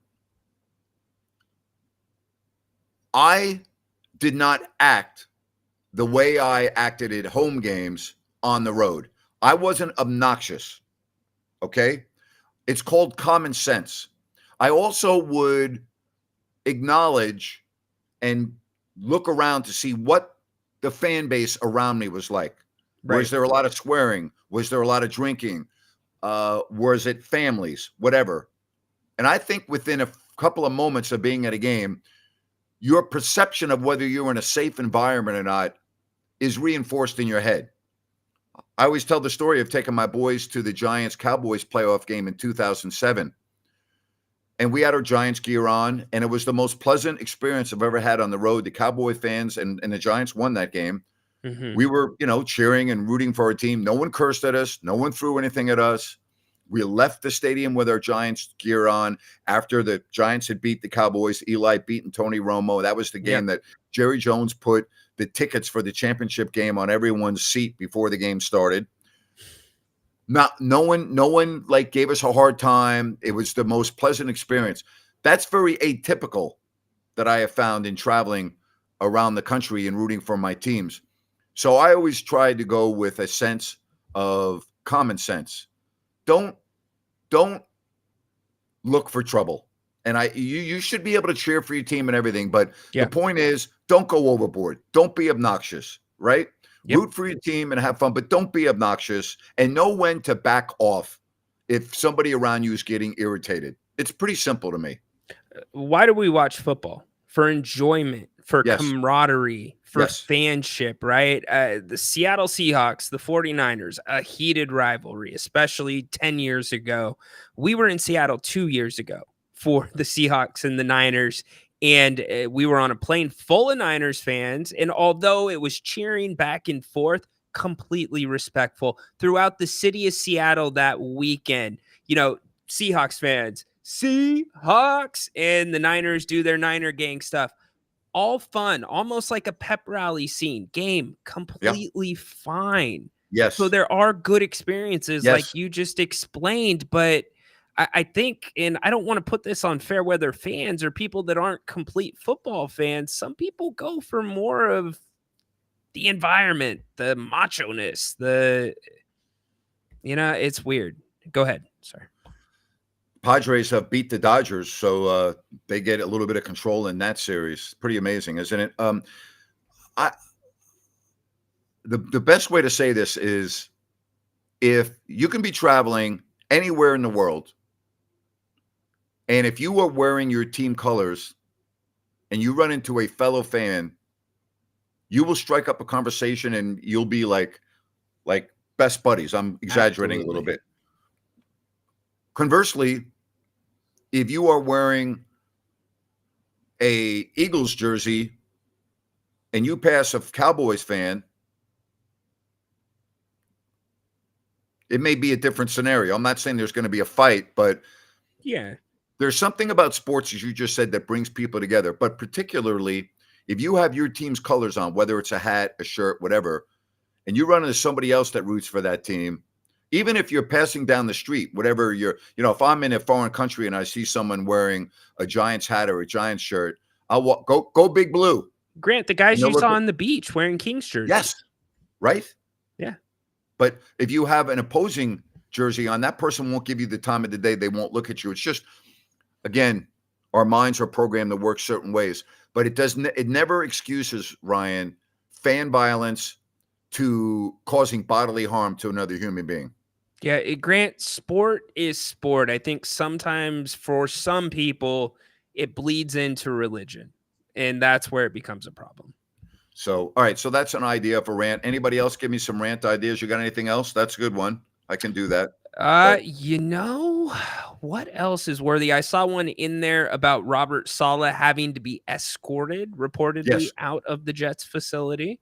I did not act the way I acted at home games on the road. I wasn't obnoxious. Okay. It's called common sense. I also would acknowledge and look around to see what the fan base around me was like. Right. Was there a lot of swearing? Was there a lot of drinking? Was it families? Whatever. And I think within a couple of moments of being at a game, your perception of whether you're in a safe environment or not is reinforced in your head. I always tell the story of taking my boys to the Giants-Cowboys playoff game in 2007. And we had our Giants gear on, and it was the most pleasant experience I've ever had on the road. The Cowboy fans and the Giants won that game. Mm-hmm. We were, cheering and rooting for our team. No one cursed at us. No one threw anything at us. We left the stadium with our Giants gear on after the Giants had beat the Cowboys. Eli beating Tony Romo. That was the game that Jerry Jones put the tickets for the championship game on everyone's seat before the game started. No one like gave us a hard time. It was the most pleasant experience. That's very atypical that I have found in traveling around the country and rooting for my teams. So I always try to go with a sense of common sense. Don't look for trouble. And you should be able to cheer for your team and everything. But the point is, don't go overboard. Don't be obnoxious, right? Yep. Root for your team and have fun, but don't be obnoxious, and know when to back off if somebody around you is getting irritated. It's pretty simple to me. Why do we watch football? For enjoyment, for camaraderie, for fanship, right? The Seattle Seahawks, the 49ers, a heated rivalry, especially 10 years ago. We were in Seattle 2 years ago for the Seahawks and the Niners. And we were on a plane full of Niners fans. And although it was cheering back and forth, completely respectful throughout the city of Seattle that weekend. Seahawks fans, Seahawks, and the Niners do their Niner gang stuff. All fun, almost like a pep rally scene. Game completely fine. Yes. So there are good experiences like you just explained, but I think, and I don't want to put this on fair weather fans or people that aren't complete football fans. Some people go for more of the environment, the macho-ness, it's weird. Go ahead. Sorry. Padres have beat the Dodgers, so they get a little bit of control in that series. Pretty amazing, isn't it? The best way to say this is, if you can be traveling anywhere in the world, and if you are wearing your team colors and you run into a fellow fan, you will strike up a conversation and you'll be like best buddies. I'm exaggerating a little bit. Conversely, if you are wearing a Eagles jersey and you pass a Cowboys fan, it may be a different scenario. I'm not saying there's going to be a fight, but there's something about sports, as you just said, that brings people together. But particularly if you have your team's colors on, whether it's a hat, a shirt, whatever, and you run into somebody else that roots for that team, even if you're passing down the street, whatever if I'm in a foreign country and I see someone wearing a Giants hat or a Giants shirt, I'll go Big Blue. Grant, the guys you saw on the beach wearing Kings jerseys. Yes. Right? Yeah. But if you have an opposing jersey on, that person won't give you the time of the day. They won't look at you. It's just, again, our minds are programmed to work certain ways. But it never excuses, Ryan, fan violence to causing bodily harm to another human being. Yeah, Grant, sport is sport. I think sometimes for some people, it bleeds into religion, and that's where it becomes a problem. So, all right. So that's an idea for rant. Anybody else give me some rant ideas? You got anything else? That's a good one. I can do that. What else is worthy? I saw one in there about Robert Saleh having to be escorted, reportedly, out of the Jets facility.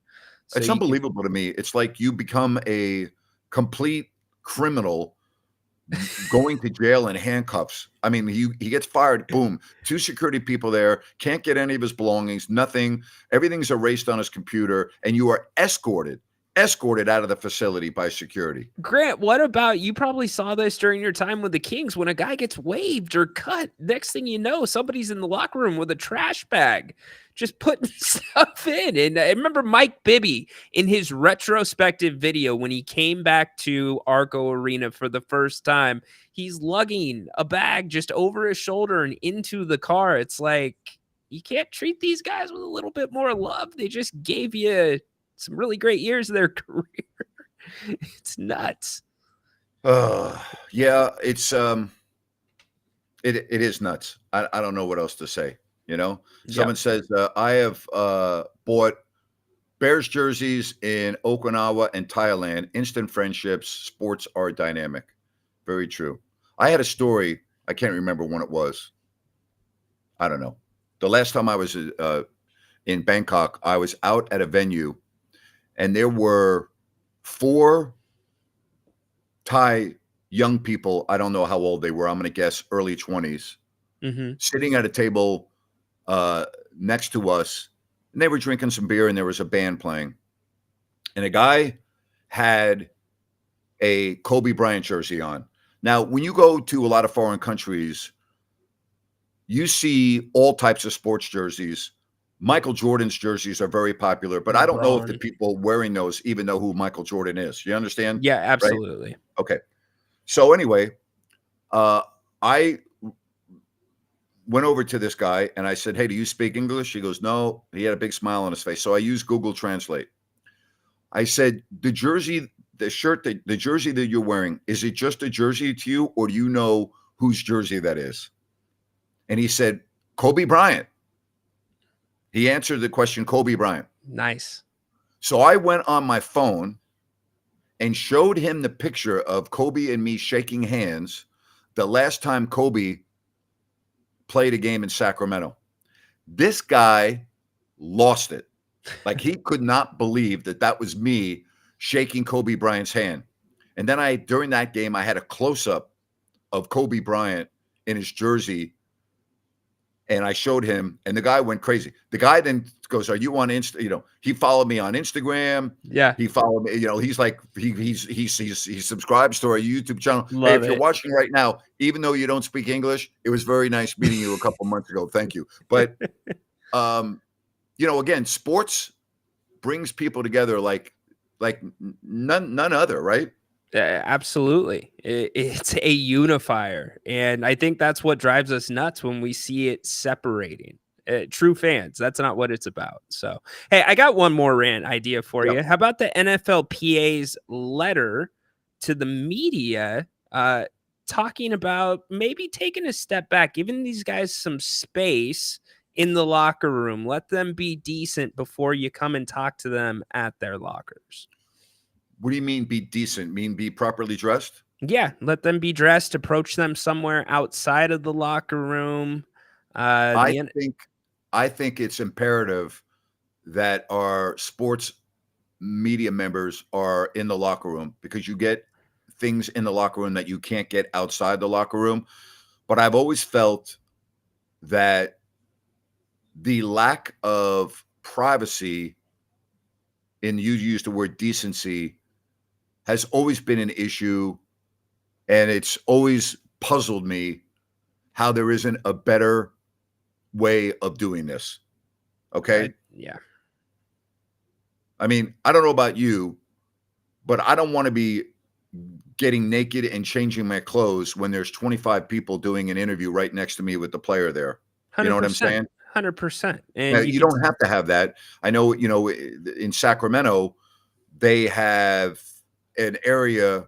So it's unbelievable to me. It's like you become a complete criminal going to jail in handcuffs. I mean, he gets fired, boom, 2 security people there, can't get any of his belongings, nothing. Everything's erased on his computer, and you are escorted escorted out of the facility by security. Grant, what about, you probably saw this during your time with the Kings, when a guy gets waived or cut, next thing you know, somebody's in the locker room with a trash bag just putting stuff in. And I remember Mike Bibby in his retrospective video when he came back to Arco Arena for the first time, he's lugging a bag just over his shoulder and into the car. It's like, you can't treat these guys with a little bit more love. They just gave you some really great years of their career. It's nuts. Yeah, it's it is nuts. I don't know what else to say. You know, someone says I have bought Bears jerseys in Okinawa and Thailand. Instant friendships. Sports are dynamic. Very true. I had a story. I can't remember when it was. I don't know. The last time I was in Bangkok, I was out at a venue, and there were 4 Thai young people. I don't know how old they were. I'm going to guess early 20s, sitting at a table next to us, and they were drinking some beer, and there was a band playing, and a guy had a Kobe Bryant jersey on. Now, when you go to a lot of foreign countries, you see all types of sports jerseys. Michael Jordan's jerseys are very popular, but I don't know if the people wearing those even know who Michael Jordan is. You understand? Yeah, absolutely. Right? Okay. So anyway, I went over to this guy and I said, "Hey, do you speak English?" He goes, "No." He had a big smile on his face. So I used Google Translate. I said, the jersey that you're wearing, is it just a jersey to you, or do you know whose jersey that is? And he said, Kobe Bryant. He answered the question, Kobe Bryant. Nice. So I went on my phone and showed him the picture of Kobe and me shaking hands the last time Kobe played a game in Sacramento. This guy lost it. Like, he could not believe that that was me shaking Kobe Bryant's hand. And then during that game, I had a close-up of Kobe Bryant in his jersey, and I showed him, and the guy went crazy. The guy then goes, "Are you on Insta?" You know, he followed me on Instagram. Yeah, he followed me. You know, he's like he subscribes to our YouTube channel. Love hey, if it. you're watching right now, even though you don't speak English, it was very nice meeting you a couple months ago. Thank you. But you know, again, sports brings people together like none other, right? Absolutely. It's a unifier. And I think that's what drives us nuts when we see it separating. True fans, that's not what it's about. So, hey, I got one more rant idea for you. How about the NFLPA's letter to the media talking about maybe taking a step back, giving these guys some space in the locker room. Let them be decent before you come and talk to them at their lockers. What do you mean be decent? Mean be properly dressed? Yeah, let them be dressed. Approach them somewhere outside of the locker room. I think it's imperative that our sports media members are in the locker room, because you get things in the locker room that you can't get outside the locker room. But I've always felt that the lack of privacy, and you use the word decency, has always been an issue, and it's always puzzled me how there isn't a better way of doing this. Okay? Yeah. I mean, I don't know about you, but I don't want to be getting naked and changing my clothes when there's 25 people doing an interview right next to me with the player there. 100%. You know what I'm saying? 100%. And you don't have to have that. I know, you know, in Sacramento, they have an area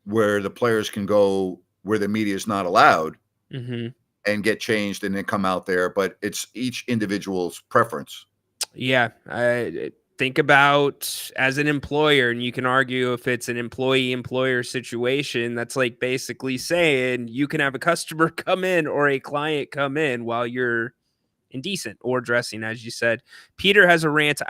where the players can go where the media is not allowed and get changed and then come out there. But it's each individual's preference. Yeah. Think about as an employer, and you can argue if it's an employee-employer situation, that's like basically saying you can have a customer come in or a client come in while you're indecent or dressing, as you said. Peter has a rant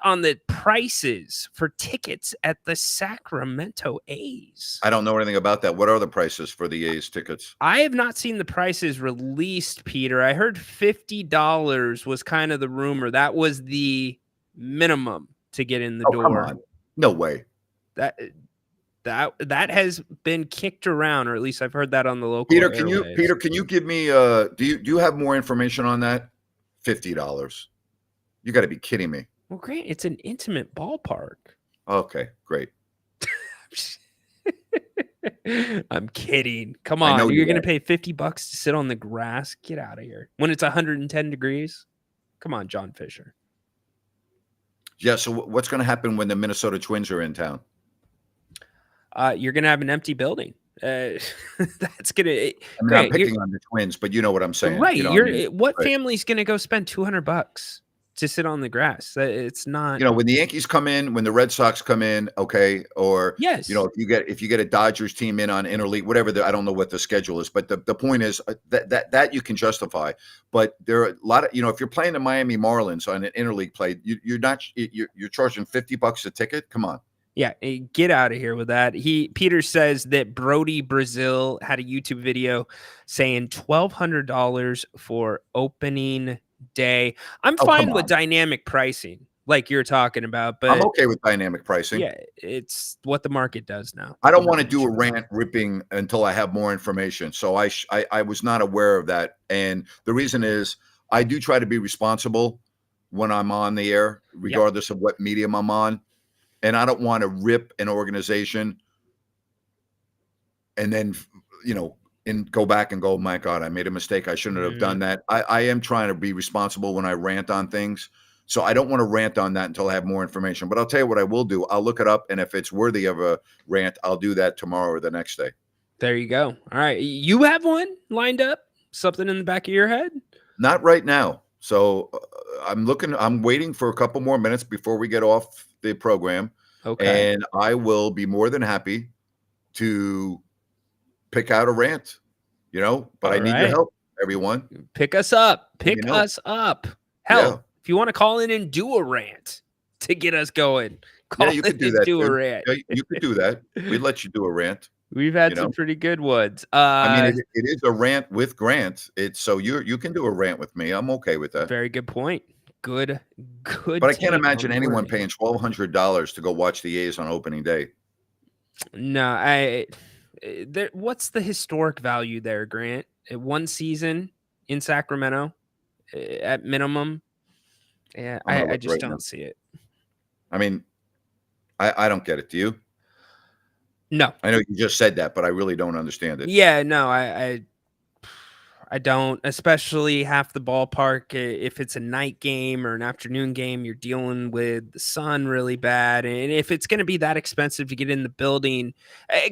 on the prices for tickets at the Sacramento A's. I don't know anything about that. What are the prices for the A's tickets? I have not seen the prices released, Peter. I heard $50 was kind of the rumor. That was the minimum to get in the Oh, door. come on. No way. That has been kicked around, or at least I've heard that on the local Peter, airwaves. can you give me do you have more information on that? $50. You got to be kidding me. Well, Grant, it's an intimate ballpark. Okay, great. I'm kidding. Come on, you're going to pay $50 to sit on the grass? Get out of here. When it's 110 degrees? Come on, John Fisher. Yeah, so what's going to happen when the Minnesota Twins are in town? You're going to have an empty building. That's going to. I mean, I'm picking on the Twins, but you know what I'm saying, right? You know what I mean? What family's going to go spend $200 to sit on the grass? It's not. You know, when the Yankees come in, when the Red Sox come in, okay, or yes, you know, if you get a Dodgers team in on interleague, whatever. I don't know what the schedule is, but the point is that you can justify. But there are a lot of, you know, if you're playing the Miami Marlins on an interleague play, you're charging $50 a ticket. Come on. Yeah, get out of here with that. Peter says that Brody Brazil had a YouTube video saying $1,200 for opening day. I'm fine with dynamic pricing, like you're talking about, but I'm okay with dynamic pricing. Yeah, it's what the market does now. I don't want to do a rant ripping until I have more information. So I was not aware of that, and the reason is I do try to be responsible when I'm on the air, regardless of what medium I'm on. And I don't want to rip an organization and then, you know, and go back and go, my God, I made a mistake. I shouldn't have done that. I am trying to be responsible when I rant on things. So I don't want to rant on that until I have more information. But I'll tell you what I will do. I'll look it up. And if it's worthy of a rant, I'll do that tomorrow or the next day. There you go. All right. You have one lined up? Something in the back of your head? Not right now. So I'm waiting for a couple more minutes before we get off the program. Okay. And I will be more than happy to pick out a rant, you know, but I need your help, everyone. Pick us up. Pick us up. Hell, if you want to call in and do a rant to get us going, you could do that. Do a rant. Yeah, you could do that. We'd let you do a rant. We've had some pretty good ones. I mean, it is a rant with Grant. It's so you can do a rant with me. I'm okay with that. Very good point. Good. But I can't imagine anyone paying $1,200 to go watch the A's on opening day. No, what's the historic value there, Grant? One season in Sacramento at minimum. Yeah, I just don't see it. I mean, I don't get it. Do you? No. I know you just said that, but I really don't understand it. Yeah, no, I don't, especially half the ballpark. If it's a night game or an afternoon game, you're dealing with the sun really bad. And if it's going to be that expensive to get in the building,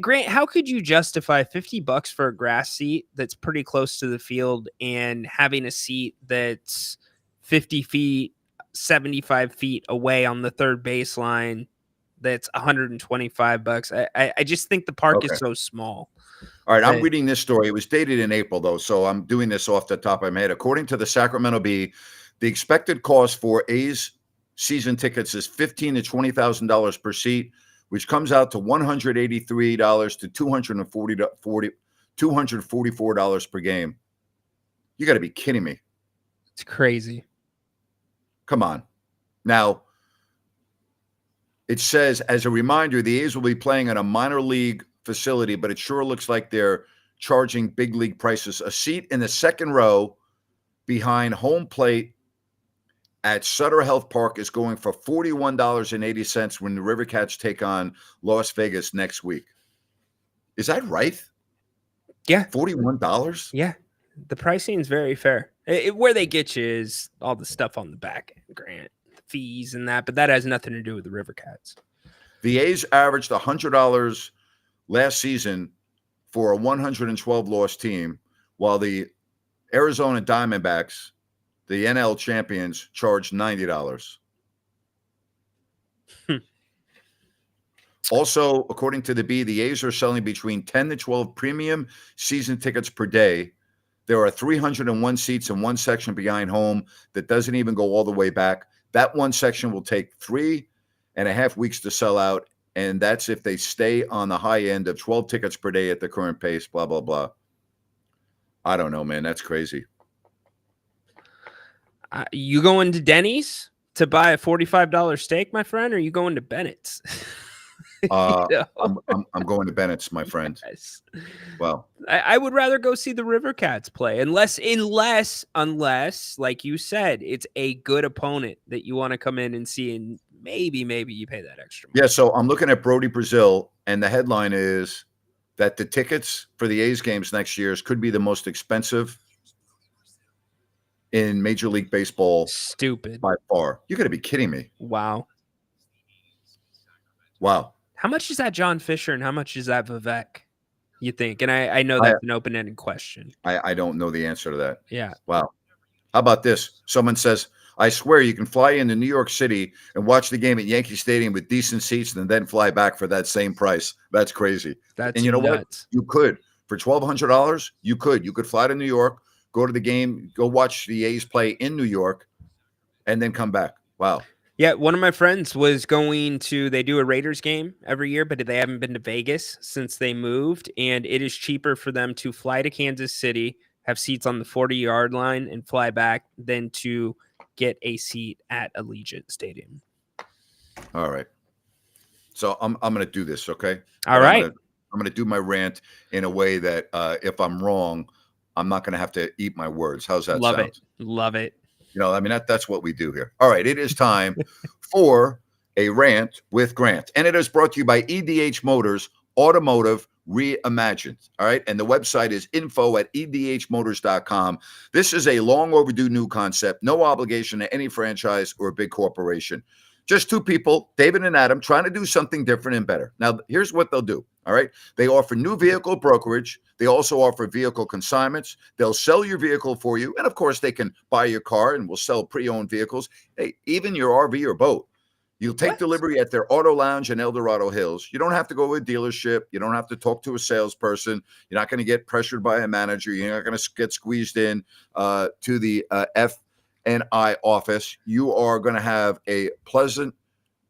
Grant, how could you justify $50 for a grass seat that's pretty close to the field and having a seat that's 50 feet, 75 feet away on the third baseline that's $125? I just think the park is so small. All right, I'm reading this story. It was dated in April, though, so I'm doing this off the top of my head. According to the Sacramento Bee, the expected cost for A's season tickets is $15,000 to $20,000 per seat, which comes out to $183 to $244 per game. You got to be kidding me. It's crazy. Come on. Now, it says, as a reminder, the A's will be playing in a minor league facility, but it sure looks like they're charging big league prices. A seat in the second row behind home plate at Sutter Health Park is going for $41.80 when the River Cats take on Las Vegas next week. Is that right? Yeah. $41? Yeah. The pricing is very fair. Where they get you is all the stuff on the back end, Grant, the fees and that, but that has nothing to do with the River Cats. The A's averaged $100 last season for a 112-loss team, while the Arizona Diamondbacks, the NL champions, charged $90. Also, according to the Bee, the A's are selling between 10 to 12 premium season tickets per day. There are 301 seats in one section behind home that doesn't even go all the way back. That one section will take 3.5 weeks to sell out, and that's if they stay on the high end of 12 tickets per day at the current pace, blah, blah, blah. I don't know, man. That's crazy. You going to Denny's to buy a $45 steak, my friend, or are you going to Bennett's? I'm going to Bennett's, my friend. Yes. Well, I would rather go see the River Cats play, unless, like you said, it's a good opponent that you want to come in and see, and maybe you pay that extra money. Yeah, so I'm looking at Brody Brazil, and the headline is that the tickets for the A's games next year could be the most expensive in Major League Baseball. Stupid. By far. You're going to be kidding me. Wow. How much is that John Fisher and how much is that Vivek, you think? And I know that's an open-ended question. I don't know the answer to that. Yeah. Wow. How about this? Someone says, I swear you can fly into New York City and watch the game at Yankee Stadium with decent seats and then fly back for that same price. That's crazy. That's and you know nuts. what? You could. For $1,200, you could. You could fly to New York, go to the game, go watch the A's play in New York, and then come back. Wow. Yeah, one of my friends was going to, they do a Raiders game every year, but they haven't been to Vegas since they moved, and it is cheaper for them to fly to Kansas City, have seats on the 40-yard line, and fly back than to get a seat at Allegiant Stadium. All right. So I'm going to do this, okay? All right. I'm going to do my rant in a way that if I'm wrong, I'm not going to have to eat my words. How's that sound? Love it. You know, I mean, that's what we do here. All right. It is time for a rant with Grant. And it is brought to you by EDH Motors Automotive Reimagined. All right. And the website is info@edhmotors.com. This is a long overdue new concept. No obligation to any franchise or big corporation. Just two people, David and Adam, trying to do something different and better. Now, here's what they'll do. All right. They offer new vehicle brokerage. They also offer vehicle consignments. They'll sell your vehicle for you. And of course, they can buy your car and will sell pre-owned vehicles. Hey, even your RV or boat. You'll take delivery at their Auto Lounge in El Dorado Hills. You don't have to go to a dealership. You don't have to talk to a salesperson. You're not going to get pressured by a manager. You're not going to get squeezed in to the F&I office. You are going to have a pleasant,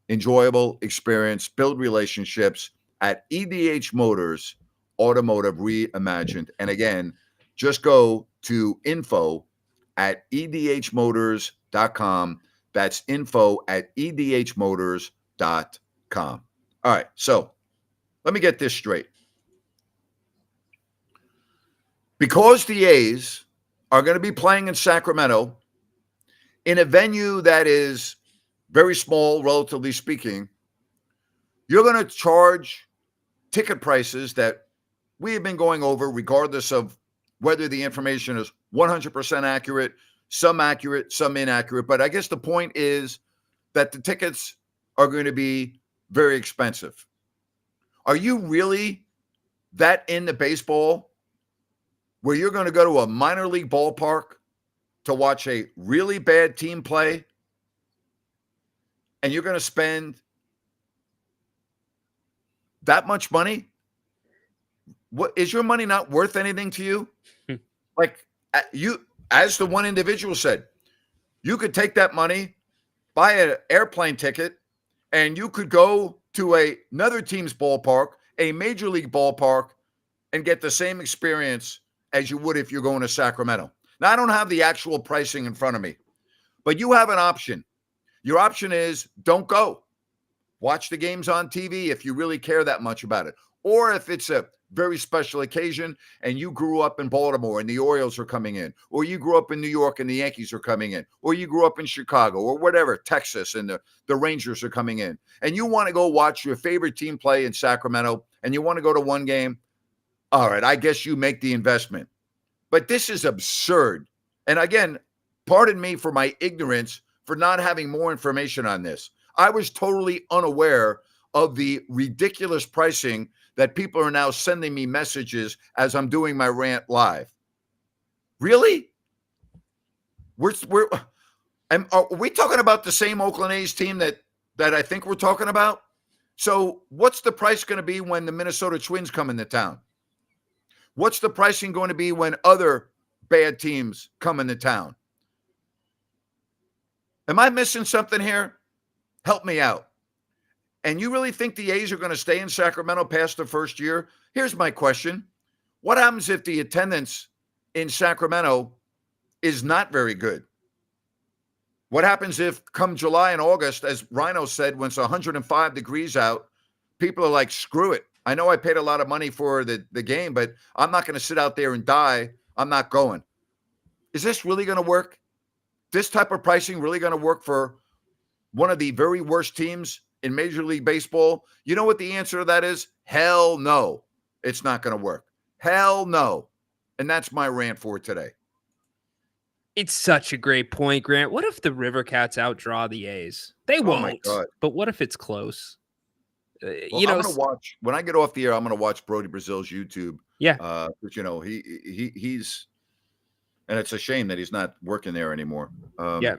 enjoyable experience, build relationships at EDH Motors Automotive Reimagined. And again, just go to info@edhmotors.com. That's info@edhmotors.com. All right. So let me get this straight. Because the A's are going to be playing in Sacramento in a venue that is very small, relatively speaking, you're going to charge ticket prices that we have been going over, regardless of whether the information is 100% accurate, some inaccurate. But I guess the point is that the tickets are going to be very expensive. Are you really that into baseball where you're going to go to a minor league ballpark to watch a really bad team play and you're going to spend that much money? What is your money not worth anything to you? Like you, as the one individual said, you could take that money, buy an airplane ticket, and you could go to another team's ballpark, a major league ballpark, and get the same experience as you would if you're going to Sacramento. Now, I don't have the actual pricing in front of me, but you have an option. Your option is don't go. Watch the games on TV if you really care that much about it. Or if it's a very special occasion and you grew up in Baltimore and the Orioles are coming in, or you grew up in New York and the Yankees are coming in, or you grew up in Chicago or whatever, Texas, and the Rangers are coming in, and you want to go watch your favorite team play in Sacramento and you want to go to one game, all right, I guess you make the investment. But this is absurd. And again, pardon me for my ignorance for not having more information on this. I was totally unaware of the ridiculous pricing that people are now sending me messages as I'm doing my rant live. Really? Are we talking about the same Oakland A's team that I think we're talking about? So what's the price going to be when the Minnesota Twins come into town? What's the pricing going to be when other bad teams come into town? Am I missing something here? Help me out. And you really think the A's are going to stay in Sacramento past the first year? Here's my question. What happens if the attendance in Sacramento is not very good? What happens if come July and August, as Ryno said, when it's 105 degrees out, people are like, screw it. I know I paid a lot of money for the game, but I'm not going to sit out there and die. I'm not going. Is this really going to work? This type of pricing really going to work for one of the very worst teams in Major League Baseball? You know what the answer to that is? Hell no. It's not going to work. Hell no. And that's my rant for today. It's such a great point, Grant. What if the River Cats outdraw the A's? They won't. But what if it's close? Well, I'm going to watch, when I get off the air, I'm going to watch Brody Brazil's YouTube. Yeah. But, you know, he's, and it's a shame that he's not working there anymore. Yeah.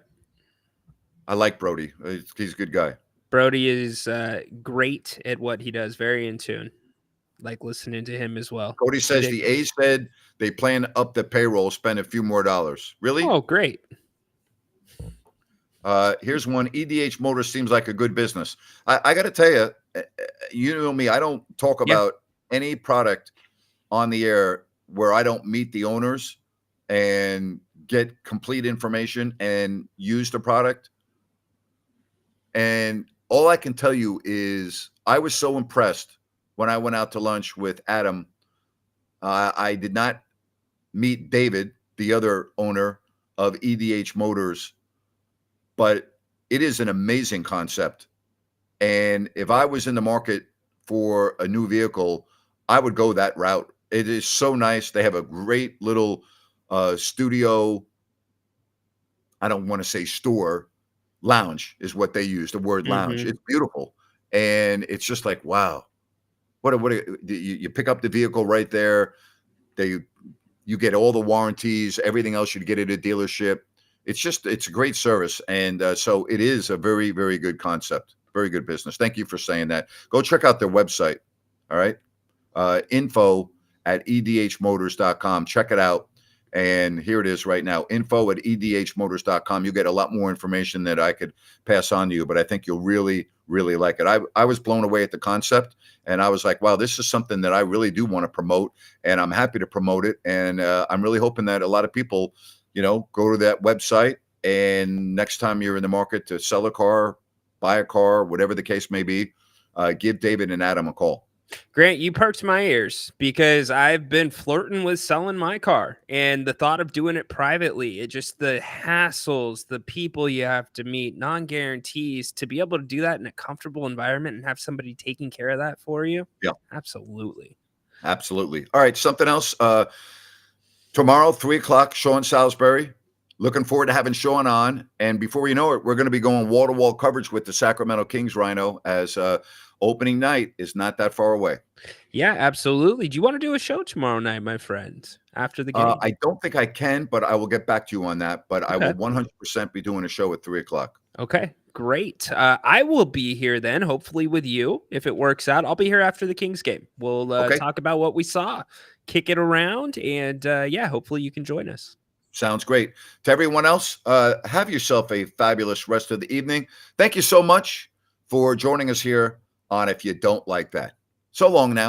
I like Brody. He's a good guy. Brody is great at what he does. Very in tune. Like listening to him as well. Cody says the A's said they plan to up the payroll, spend a few more dollars. Really? Oh, great. Here's one. EDH Motors seems like a good business. I got to tell you, you know me, I don't talk about any product on the air where I don't meet the owners and get complete information and use the product. And all I can tell you is I was so impressed when I went out to lunch with Adam. I did not meet David, the other owner of EDH Motors, but it is an amazing concept. And if I was in the market for a new vehicle, I would go that route. It is so nice. They have a great little studio. I don't want to say store. Lounge is what they use, the word lounge. It's beautiful. And it's just like, wow. You pick up the vehicle right there. You get all the warranties, everything else you'd get at a dealership. It's a great service. And so it is a very, very good concept. Very good business. Thank you for saying that. Go check out their website. All right. Info@edhmotors.com. Check it out. And here it is right now. Info@edhmotors.com. You get a lot more information that I could pass on to you, but I think you'll really, really like it. I was blown away at the concept, and I was like, wow, this is something that I really do want to promote, and I'm happy to promote it. And I'm really hoping that a lot of people, you know, go to that website, and next time you're in the market to sell a car, buy a car, whatever the case may be, give David and Adam a call. Grant, you perked my ears because I've been flirting with selling my car, and the thought of doing it privately, it just the hassles, the people you have to meet, non-guarantees, to be able to do that in a comfortable environment and have somebody taking care of that for you. Yeah, absolutely. Absolutely. All right. Something else. Tomorrow, 3:00, Sean Salisbury. Looking forward to having Sean on. And before you know it, we're going to be going wall-to-wall coverage with the Sacramento Kings, Ryno, as opening night is not that far away. Yeah, absolutely. Do you want to do a show tomorrow night, my friend, after the game? I don't think I can, but I will get back to you on that. But okay. I will 100% be doing a show at 3:00. Okay, great. I will be here then, hopefully with you, if it works out. I'll be here after the Kings game. We'll talk about what we saw, kick it around, and hopefully you can join us. Sounds great. To everyone else, have yourself a fabulous rest of the evening. Thank you so much for joining us here on If You Don't Like That. So long now.